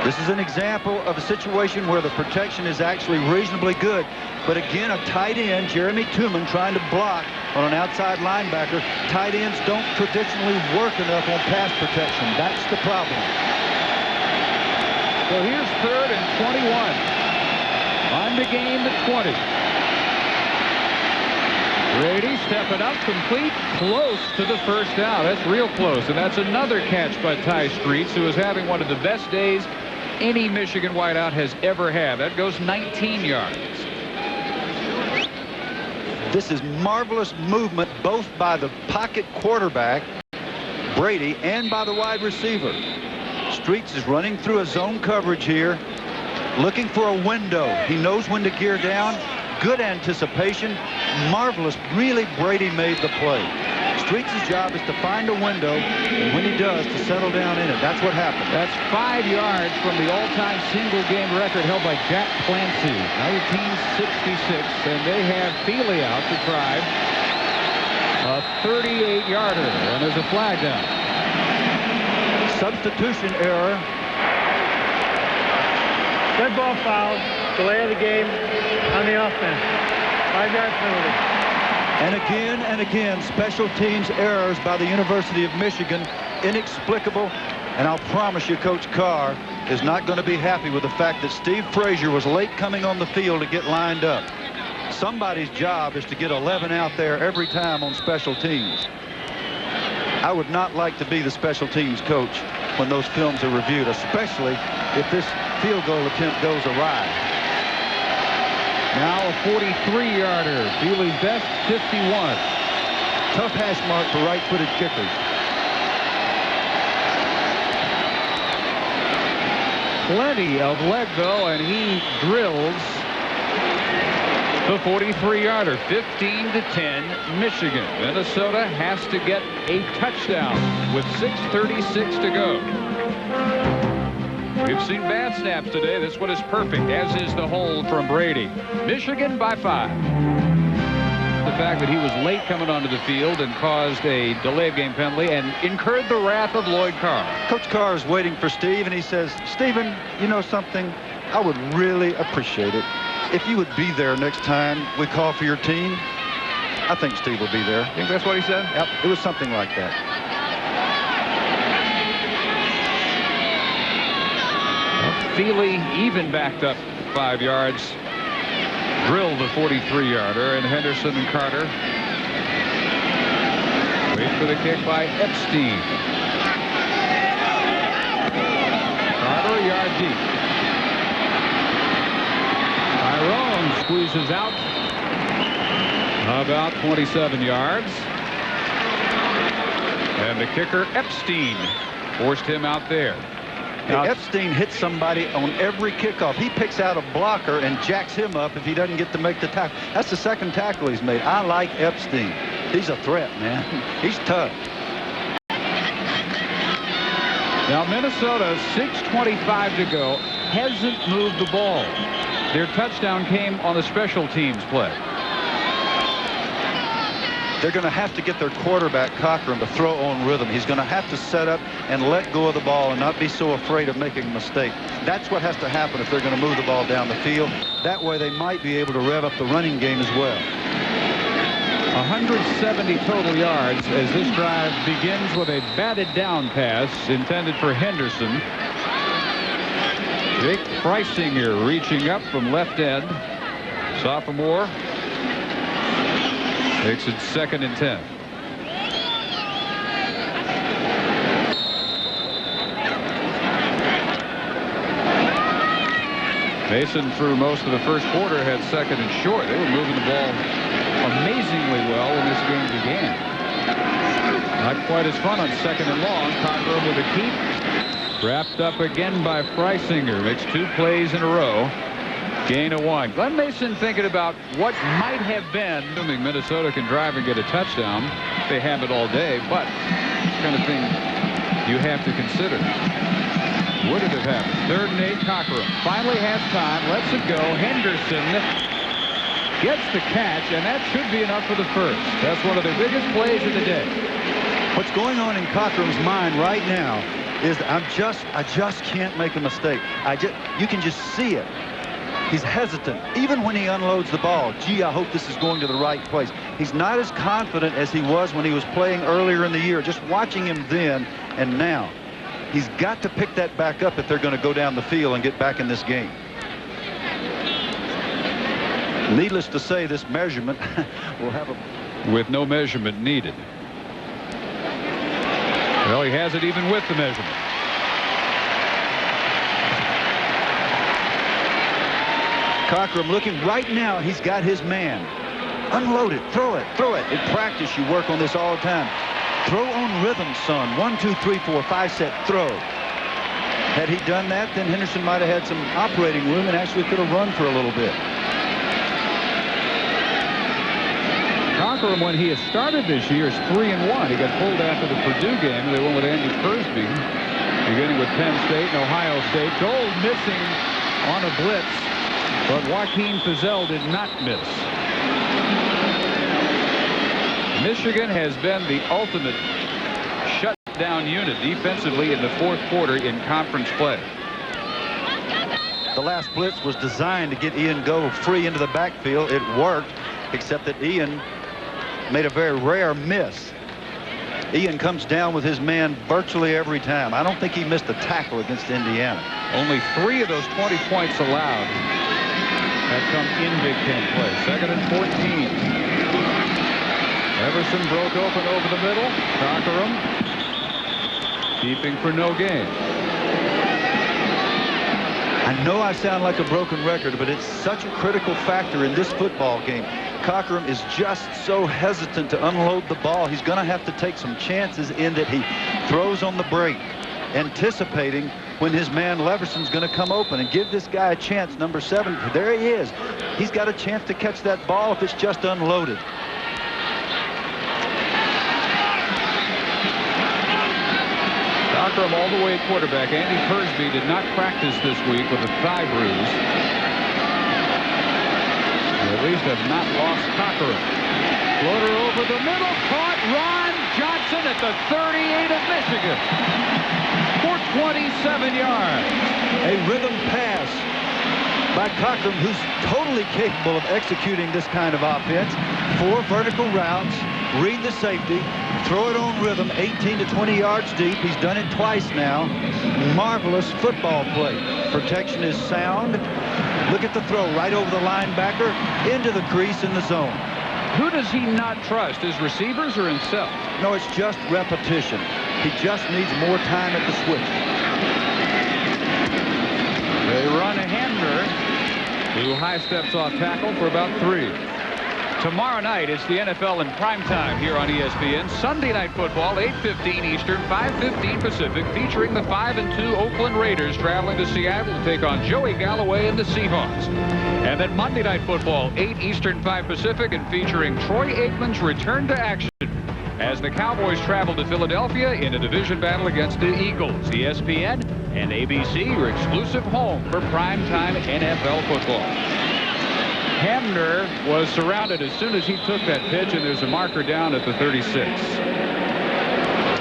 This is an example of a situation where the protection is actually reasonably good. But again, a tight end, Jeremy Tooman, trying to block on an outside linebacker. Tight ends don't traditionally work enough on pass protection. That's the problem. So here's 3rd and 21. On the game to 20. Brady stepping up, complete, close to the 1st down. That's real close. And that's another catch by Ty Streets, who is having one of the best days any Michigan wideout has ever had. That goes 19 yards. This is marvelous movement both by the pocket quarterback, Brady, and by the wide receiver. Streets is running through a zone coverage here, looking for a window. He knows when to gear down. Good anticipation. Marvelous. Really, Brady made the play. Streets' job is to find a window, and when he does, to settle down in it. That's what happened. That's 5 yards from the all-time single-game record held by Jack Clancy, 1966, and they have Feely out to try A 38-yarder, and there's a flag down. Substitution error. Red ball foul, delay of the game on the offense. 5-yard penalty. And again, special teams errors by the University of Michigan. Inexplicable. And I'll promise you, Coach Carr is not going to be happy with the fact that Steve Frazier was late coming on the field to get lined up. Somebody's job is to get 11 out there every time on special teams. I would not like to be the special teams coach when those films are reviewed, especially if this field goal attempt goes awry. Now a 43-yarder. Feely's best 51. Tough hash mark for right-footed kickers. Plenty of leg, though, and he drills the 43-yarder. 15-10, Michigan. Minnesota has to get a touchdown with 6:36 to go. We've seen bad snaps today. This one is perfect, as is the hold from Brady. Michigan by 5. The fact that he was late coming onto the field and caused a delay of game penalty and incurred the wrath of Lloyd Carr. Coach Carr is waiting for Steve, and he says, Stephen, you know something? I would really appreciate it if you would be there next time we call for your team. I think Steve will be there. Think that's what he said? Yep, it was something like that. Feely even backed up 5 yards. Drilled the 43-yarder, and Henderson and Carter wait for the kick by Epstein. Carter a yard deep. Tyrone squeezes out about 27 yards. And the kicker, Epstein, forced him out there. Epstein hits somebody on every kickoff. He picks out a blocker and jacks him up if he doesn't get to make the tackle. That's the second tackle he's made. I like Epstein. He's a threat, man. He's tough. Now Minnesota, 6:25 to go, hasn't moved the ball. Their touchdown came on a special teams play. They're going to have to get their quarterback, Cochran, to throw on rhythm. He's going to have to set up and let go of the ball and not be so afraid of making a mistake. That's what has to happen if they're going to move the ball down the field. That way they might be able to rev up the running game as well. 170 total yards as this drive begins with a batted down pass intended for Henderson. Jake Freisinger reaching up from left end. Sophomore. Makes it 2nd and 10. Mason through most of the first quarter had 2nd and short. They were moving the ball amazingly well when this game began. Not quite as fun on 2nd and long. Cochran with a keep. Wrapped up again by Freisinger. Makes 2 plays in a row. Gain of 1. Glenn Mason thinking about what might have been. Assuming Minnesota can drive and get a touchdown. They have it all day, but kind of thing you have to consider. Would it have happened? 3rd and 8, Cochran finally has time, lets it go. Henderson gets the catch, and that should be enough for the first. That's one of the biggest plays of the day. What's going on in Cochran's mind right now is I just can't make a mistake. You can just see it. He's hesitant, even when he unloads the ball. Gee, I hope this is going to the right place. He's not as confident as he was when he was playing earlier in the year. Just watching him then and now. He's got to pick that back up if they're going to go down the field and get back in this game. Needless to say, this measurement will have a... With no measurement needed. Well, he has it even with the measurement. Cochran looking right now. He's got his man. Unload it. Throw it. Throw it. In practice, you work on this all the time. Throw on rhythm, son. 1, 2, 3, 4, 5 set throw. Had he done that, then Henderson might have had some operating room and actually could have run for a little bit. Cochran, when he has started this year, is 3-1. He got pulled after the Purdue game. They went with Andy Kersby, beginning with Penn State and Ohio State. Gold missing on a blitz. But Joaquin Fizel did not miss. Michigan has been the ultimate shutdown unit defensively in the fourth quarter in conference play. The last blitz was designed to get Ian Go free into the backfield. It worked, except that Ian made a very rare miss. Ian comes down with his man virtually every time. I don't think he missed a tackle against Indiana. Only 3 of those 20 points allowed have come in Big Ten play. 2nd and 14. Everson broke open over the middle. Cockerham keeping for no gain. I know I sound like a broken record, but it's such a critical factor in this football game. Cockerham is just so hesitant to unload the ball. He's going to have to take some chances in that he throws on the break, anticipating when his man Leverson's going to come open and give this guy a chance. Number 7, there he is. He's got a chance to catch that ball if it's just unloaded. Cockerham all the way at quarterback. Andy Persby did not practice this week with a thigh bruise. Or at least have not lost Cockerham. Floater over the middle, caught. Ron Johnson at the 38 of Michigan for 27 yards. A rhythm pass by Cockerham, who's totally capable of executing this kind of offense. 4 vertical routes, read the safety, throw it on rhythm, 18 to 20 yards deep. He's done it twice now. Marvelous football play. Protection is sound. Look at the throw right over the linebacker into the crease in the zone. Who does he not trust, his receivers or himself? No, it's just repetition. He just needs more time at the switch. They run Hamner, who high steps off tackle for about 3. Tomorrow night, it's the NFL in primetime here on ESPN. Sunday Night Football, 8:15 Eastern, 5:15 Pacific, featuring the 5-2 Oakland Raiders traveling to Seattle to take on Joey Galloway and the Seahawks. And then Monday Night Football, 8 Eastern, 5 Pacific, and featuring Troy Aikman's return to action as the Cowboys travel to Philadelphia in a division battle against the Eagles. ESPN and ABC, your exclusive home for primetime NFL football. Hamner was surrounded as soon as he took that pitch, and there's a marker down at the 36.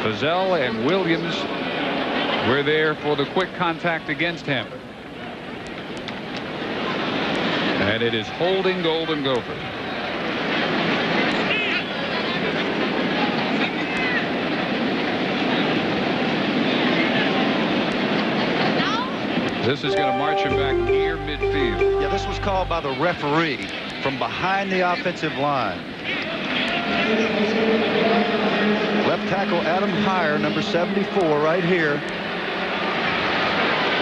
Fazell and Williams were there for the quick contact against him. And it is holding Golden Gophers. This is going to march him back near midfield. Yeah, this was called by the referee from behind the offensive line. Left tackle Adam Heyer, number 74, right here.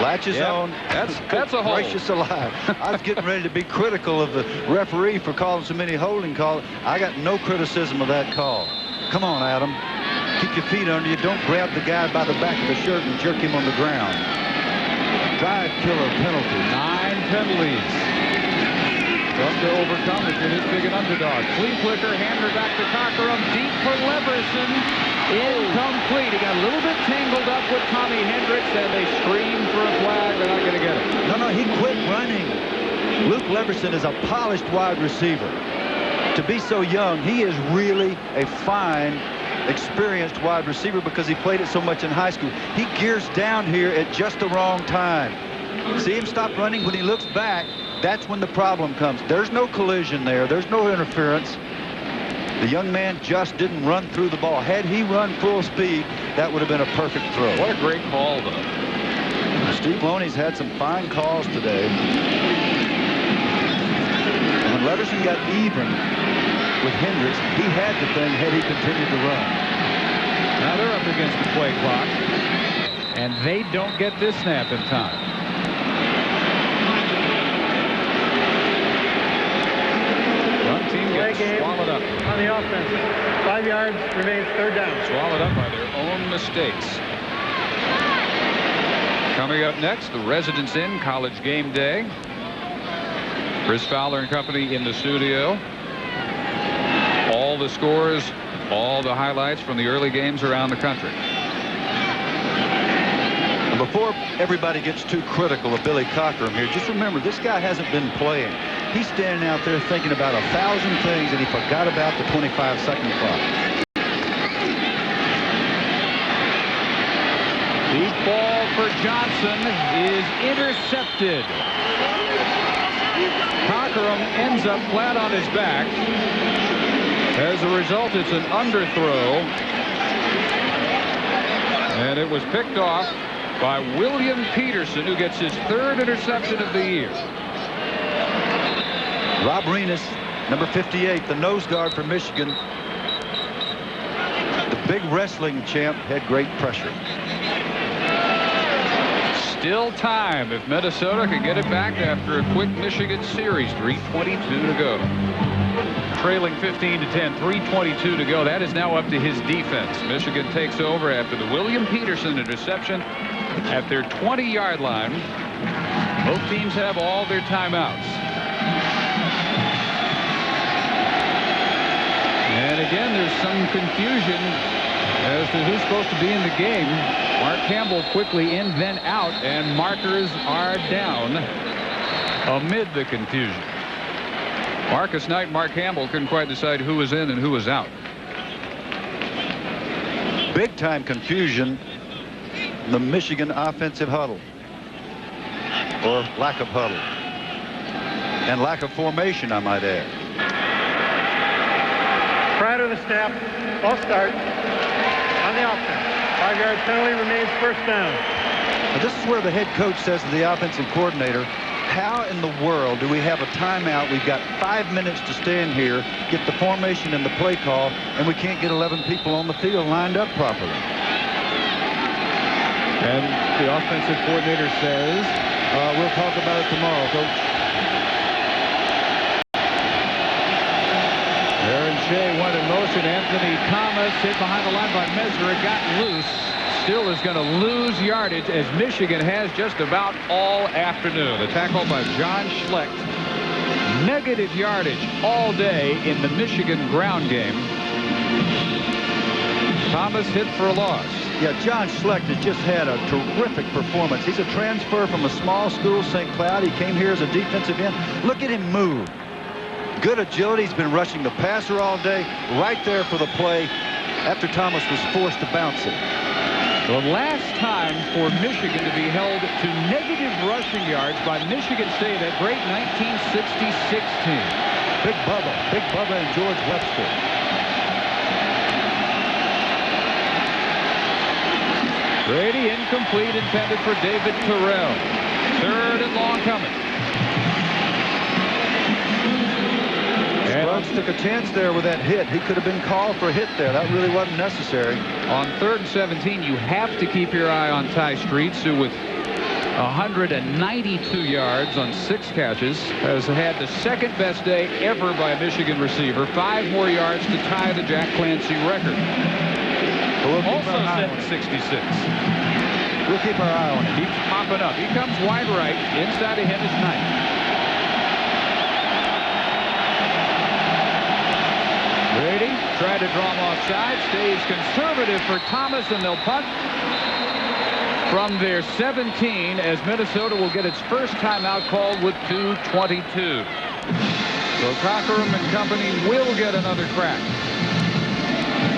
Latches on. That's a hold. Gracious alive. I was getting ready to be critical of the referee for calling so many holding calls. I got no criticism of that call. Come on, Adam. Keep your feet under you. Don't grab the guy by the back of the shirt and jerk him on the ground. Drive killer penalty. 9 penalties. Tough to overcome if you're this big an underdog. Flea flicker, Hamner back to Cockerham, deep for Leverson. Incomplete. He got a little bit tangled up with Tommy Hendricks, and they screamed for a flag. They're not going to get it. No, he quit running. Luke Leverson is a polished wide receiver. To be so young, he is really a fine, experienced wide receiver because he played it so much in high school. He gears down here at just the wrong time. See him stop running. When he looks back, that's when the problem comes. There's no collision there. There's no interference. The young man just didn't run through the ball. Had he run full speed, that would have been a perfect throw. What a great call, though. Steve Loney's had some fine calls today. And when Leverson got even with Hendricks, he had the thing had he continued to run. Now they're up against the play clock, and they don't get this snap in time. One team gets swallowed up on the offense. 5 yards remains, 3rd down. Swallowed up by their own mistakes. Coming up next, the Residence Inn College Game Day. Chris Fowler and company in the studio. All the scores, all the highlights from the early games around the country. Before everybody gets too critical of Billy Cockerham here, just remember this guy hasn't been playing. He's standing out there thinking about 1,000 things, and he forgot about the 25-second clock. Deep ball for Johnson is intercepted. Cockerham ends up flat on his back. As a result, it's an underthrow. And it was picked off by William Peterson, who gets his 3rd interception of the year. Rob Renis, number 58, the nose guard for Michigan. The big wrestling champ had great pressure. Still time if Minnesota can get it back after a quick Michigan series. 3:22 to go. Trailing 15-10, 3:22 to go. That is now up to his defense. Michigan takes over after the William Peterson interception at their 20-yard line. Both teams have all their timeouts. And again, there's some confusion as to who's supposed to be in the game. Mark Campbell quickly in, then out, and markers are down amid the confusion. Marcus Knight and Mark Campbell couldn't quite decide who was in and who was out. Big time confusion in the Michigan offensive huddle, or lack of huddle, and lack of formation, I might add. Prior to the snap, false start on the offense. 5-yard penalty, remains first down. Now, this is where the head coach says to the offensive coordinator, how in the world do we have a timeout? We've got 5 minutes to stand here, get the formation and the play call, and we can't get 11 people on the field lined up properly. And the offensive coordinator says, we'll talk about it tomorrow, Coach. Aaron Shea went in motion. Anthony Thomas hit behind the line by Messer. It got loose. Still is going to lose yardage, as Michigan has just about all afternoon. A tackle by John Schlecht. Negative yardage all day in the Michigan ground game. Thomas hit for a loss. Yeah, John Schlecht has just had a terrific performance. He's a transfer from a small school, St. Cloud. He came here as a defensive end. Look at him move. Good agility. He's been rushing the passer all day. Right there for the play after Thomas was forced to bounce it. The last time for Michigan to be held to negative rushing yards by Michigan State, that great 1966 team. Big Bubba and George Webster. Brady incomplete, intended for David Terrell. 3rd and long coming. Scruggs took a chance there with that hit. He could have been called for a hit there. That really wasn't necessary. On 3rd and 17, you have to keep your eye on Ty Streets, who with 192 yards on 6 catches has had the 2nd best day ever by a Michigan receiver. 5 more yards to tie the Jack Clancy record. Also set at 66. We'll keep our eye on him. Keeps popping up. He comes wide right. Inside of him is Knight. Brady tried to draw him offside. Stays conservative for Thomas, and they'll punt from their 17 as Minnesota will get its first timeout called with 2:22. So Cockerham and company will get another crack.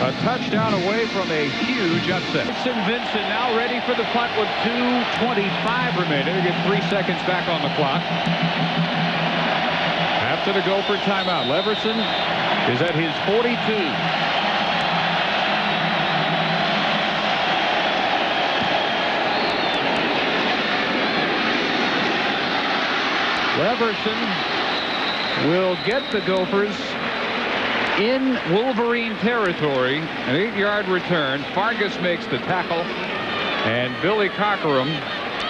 A touchdown away from a huge upset. Vincent now ready for the punt with 2:25 remaining. They get 3 seconds back on the clock. After the Gopher timeout, Leverson is at his 42. Leverson will get the Gophers in Wolverine territory. An 8-yard return. Fargus makes the tackle, and Billy Cockerham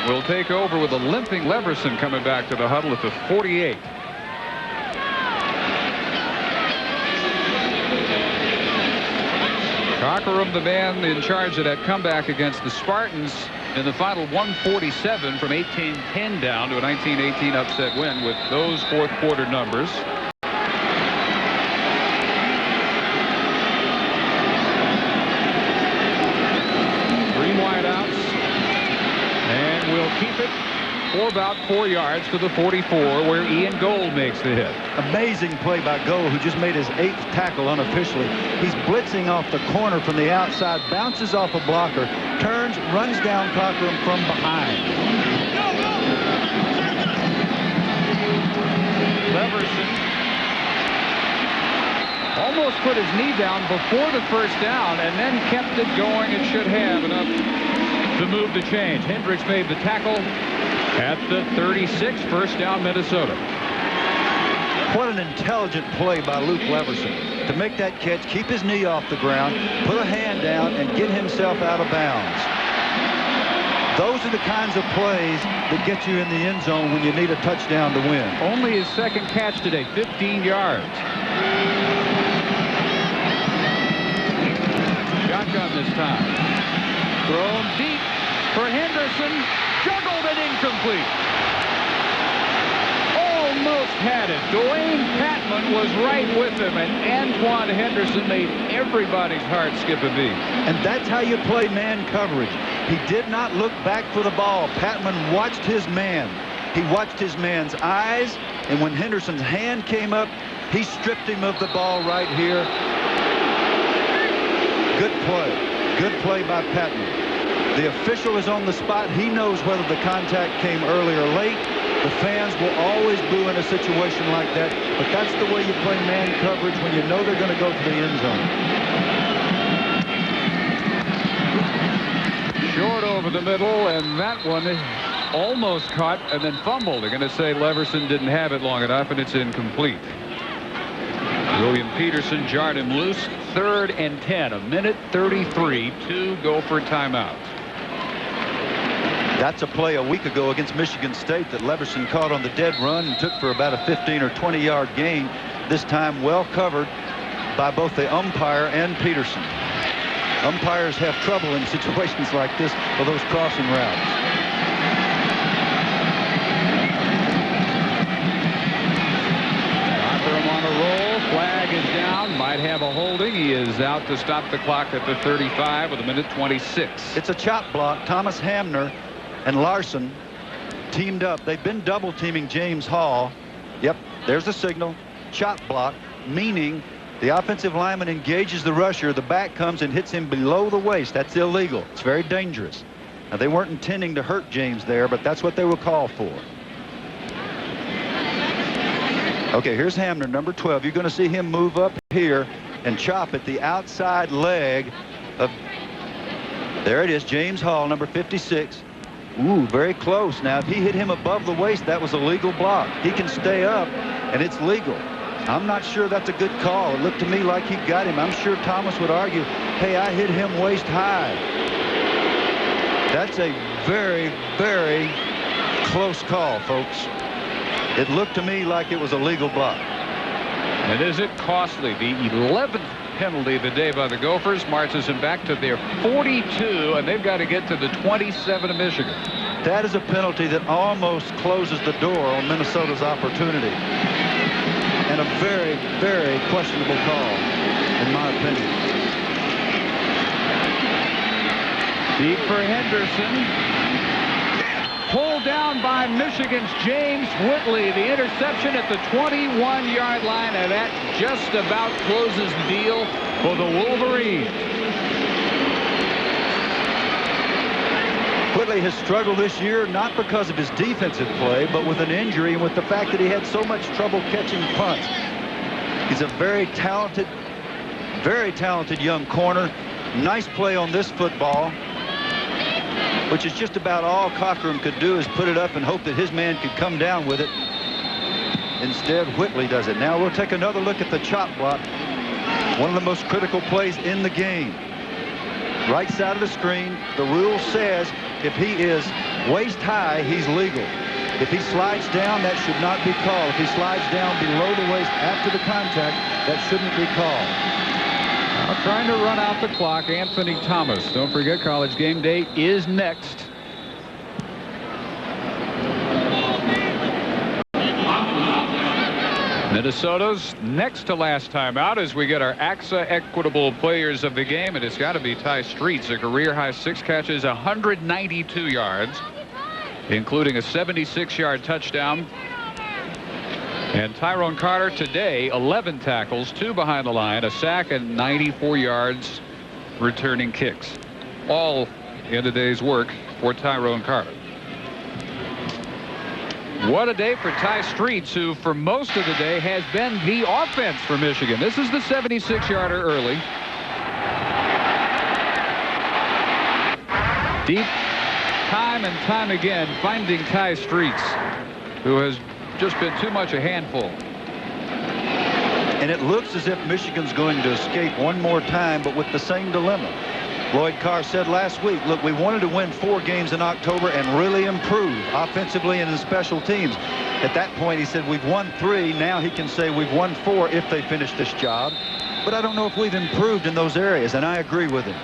will take over with a limping Leverson coming back to the huddle at the 48. Cockerham, the man in charge of that comeback against the Spartans in the final 147 from 18-10 down to a 19-18 upset win with those fourth quarter numbers. Three wideouts, and we'll keep it for about 4 yards to the 44, where Ian Gold makes the hit. Amazing play by Gold, who just made his 8th tackle unofficially. He's blitzing off the corner from the outside, bounces off a blocker, turns, runs down Cochran from behind. Leverson almost put his knee down before the first down and then kept it going. It should have enough to move the change. Hendricks made the tackle at the 36. First down, Minnesota. What an intelligent play by Luke Leverson to make that catch, keep his knee off the ground, put a hand down, and get himself out of bounds. Those are the kinds of plays that get you in the end zone when you need a touchdown to win. Only his second catch today, 15 yards. Shotgun this time. Thrown deep for Henderson. Juggled and incomplete. Almost had it. Dwayne Patman was right with him, and Antoine Henderson made everybody's heart skip a beat. And that's how you play man coverage. He did not look back for the ball. Patman watched his man. He watched his man's eyes, and when Henderson's hand came up, he stripped him of the ball right here. Good play. Good play by Patman. The official is on the spot. He knows whether the contact came early or late. The fans will always boo in a situation like that, but that's the way you play man coverage when you know they're going to go to the end zone. Short over the middle, and that one almost caught and then fumbled. They're going to say Leverson didn't have it long enough, and it's incomplete. William Peterson jarred him loose. 3rd and 10, a minute 33 to go for timeout. That's a play a week ago against Michigan State that Leverson caught on the dead run and took for about a 15 or 20-yard gain. This time well covered by both the umpire and Peterson. Umpires have trouble in situations like this for those crossing routes. On a roll, flag is down, might have a holding. He is out to stop the clock at the 35 with a minute 26. It's a chop block. Thomas Hamner and Larson teamed up. They've been double teaming James Hall. Yep, there's the signal. Chop block, meaning the offensive lineman engages the rusher. The back comes and hits him below the waist. That's illegal. It's very dangerous. Now, they weren't intending to hurt James there, but that's what they were called for. Okay, here's Hamner, number 12. You're going to see him move up here and chop at the outside leg of, there it is, James Hall, number 56. Ooh, very close. Now, if he hit him above the waist, that was a legal block. He can stay up, and it's legal. I'm not sure that's a good call. It looked to me like he got him. I'm sure Thomas would argue, hey, I hit him waist high. That's a very, very close call, folks. It looked to me like it was a legal block. And is it costly? The 11th penalty of the day by the Gophers marches them back to their 42, and they've got to get to the 27 of Michigan. That is a penalty that almost closes the door on Minnesota's opportunity. And a very, very questionable call, in my opinion. Deep for Henderson. Pulled down by Michigan's James Whitley. The interception at the 21-yard line, and that just about closes the deal for the Wolverines. Whitley has struggled this year, not because of his defensive play, but with an injury and with the fact that he had so much trouble catching punts. He's a very talented young corner. Nice play on this football, which is just about all Cochran could do, is put it up and hope that his man could come down with it. Instead, Whitley does it. Now we'll take another look at the chop block. One of the most critical plays in the game. Right side of the screen, the rule says if he is waist high, he's legal. If he slides down, that should not be called. If he slides down below the waist after the contact, that shouldn't be called. Now trying to run out the clock, Anthony Thomas. Don't forget, College Game Day is next. Minnesota's next to last time out as we get our AXA Equitable Players of the Game, and it's got to be Ty Streets, a career high 6 catches, 192 yards. including a 76-yard touchdown. And Tyrone Carter today, 11 tackles, 2 behind the line, a sack, and 94 yards returning kicks. All in a day's work for Tyrone Carter. What a day for Ty Streets, who for most of the day has been the offense for Michigan. This is the 76-yarder early. Deep, time and time again, finding Ty Streets, who has just been too much a handful. And it looks as if Michigan's going to escape one more time, but with the same dilemma. Lloyd Carr said last week, look, we wanted to win 4 games in October and really improve offensively and in special teams. At that point, he said, we've won 3. Now he can say we've won 4 if they finish this job. But I don't know if we've improved in those areas, and I agree with him.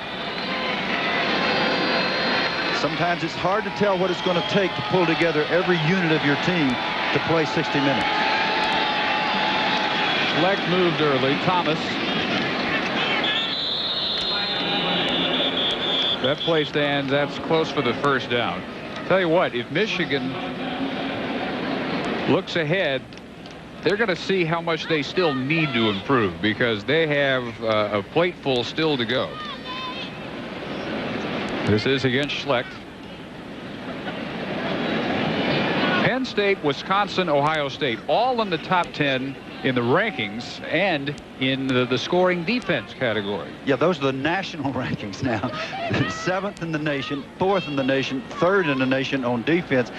Sometimes it's hard to tell what it's going to take to pull together every unit of your team to play 60 minutes. Fleck moved early. Thomas. That play stands. That's close for the first down. Tell you what, if Michigan looks ahead, they're going to see how much they still need to improve, because they have a plate full still to go. This is against Schlecht. Penn State, Wisconsin, Ohio State, all in the top 10 in the rankings and in the scoring defense category. Yeah, those are the national rankings now. 7th in the nation, 4th in the nation, 3rd in the nation on defense.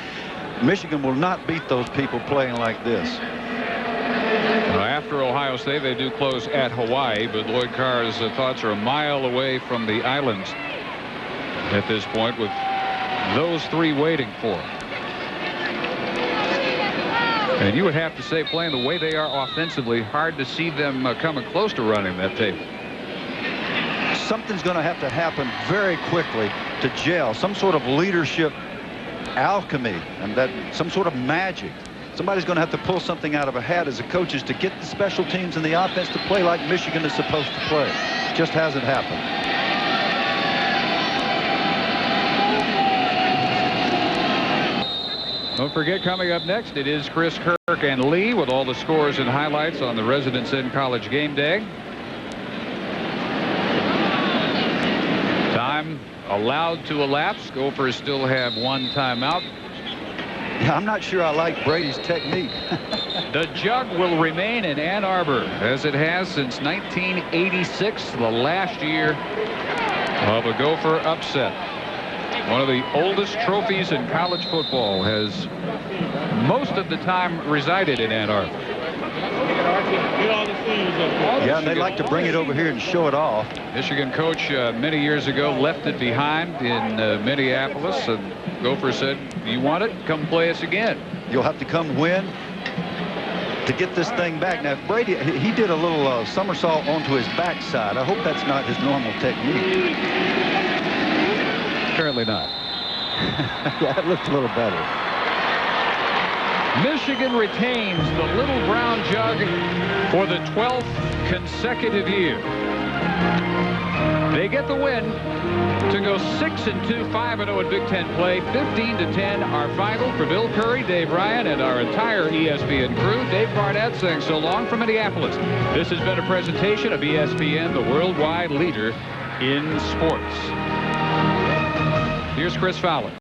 Michigan will not beat those people playing like this. After Ohio State, they do close at Hawaii, but Lloyd Carr's thoughts are a mile away from the islands at this point, with those 3 waiting for him. And you would have to say, playing the way they are offensively, hard to see them coming close to running that table. Something's going to happen very quickly to gel, some sort of leadership alchemy, and that some sort of magic. Somebody's going to have to pull something out of a hat as a coaches to get the special teams and the offense to play like Michigan is supposed to play. Just hasn't happened. Don't forget, coming up next, it is Chris Kirk and Lee with all the scores and highlights on the Residence Inn College game day. Time allowed to elapse. Gophers still have 1 timeout. Yeah, I'm not sure I like Brady's technique. The jug will remain in Ann Arbor, as it has since 1986, the last year of a Gopher upset. One of the oldest trophies in college football has most of the time resided in Ann Arbor. Yeah, and they like to bring it over here and show it off. Michigan coach many years ago left it behind in Minneapolis, and Gopher said, you want it? Come play us again. You'll have to come win to get this thing back. Now, Brady, he did a little somersault onto his backside. I hope that's not his normal technique. Apparently not. Yeah, it looked a little better. Michigan retains the Little Brown Jug for the 12th consecutive year. They get the win to go 6-2, 5-0 at Big Ten play. 15-10, our final. For Bill Curry, Dave Ryan, and our entire ESPN crew, Dave Barnett saying so long from Minneapolis. This has been a presentation of ESPN, the worldwide leader in sports. Here's Chris Fowler.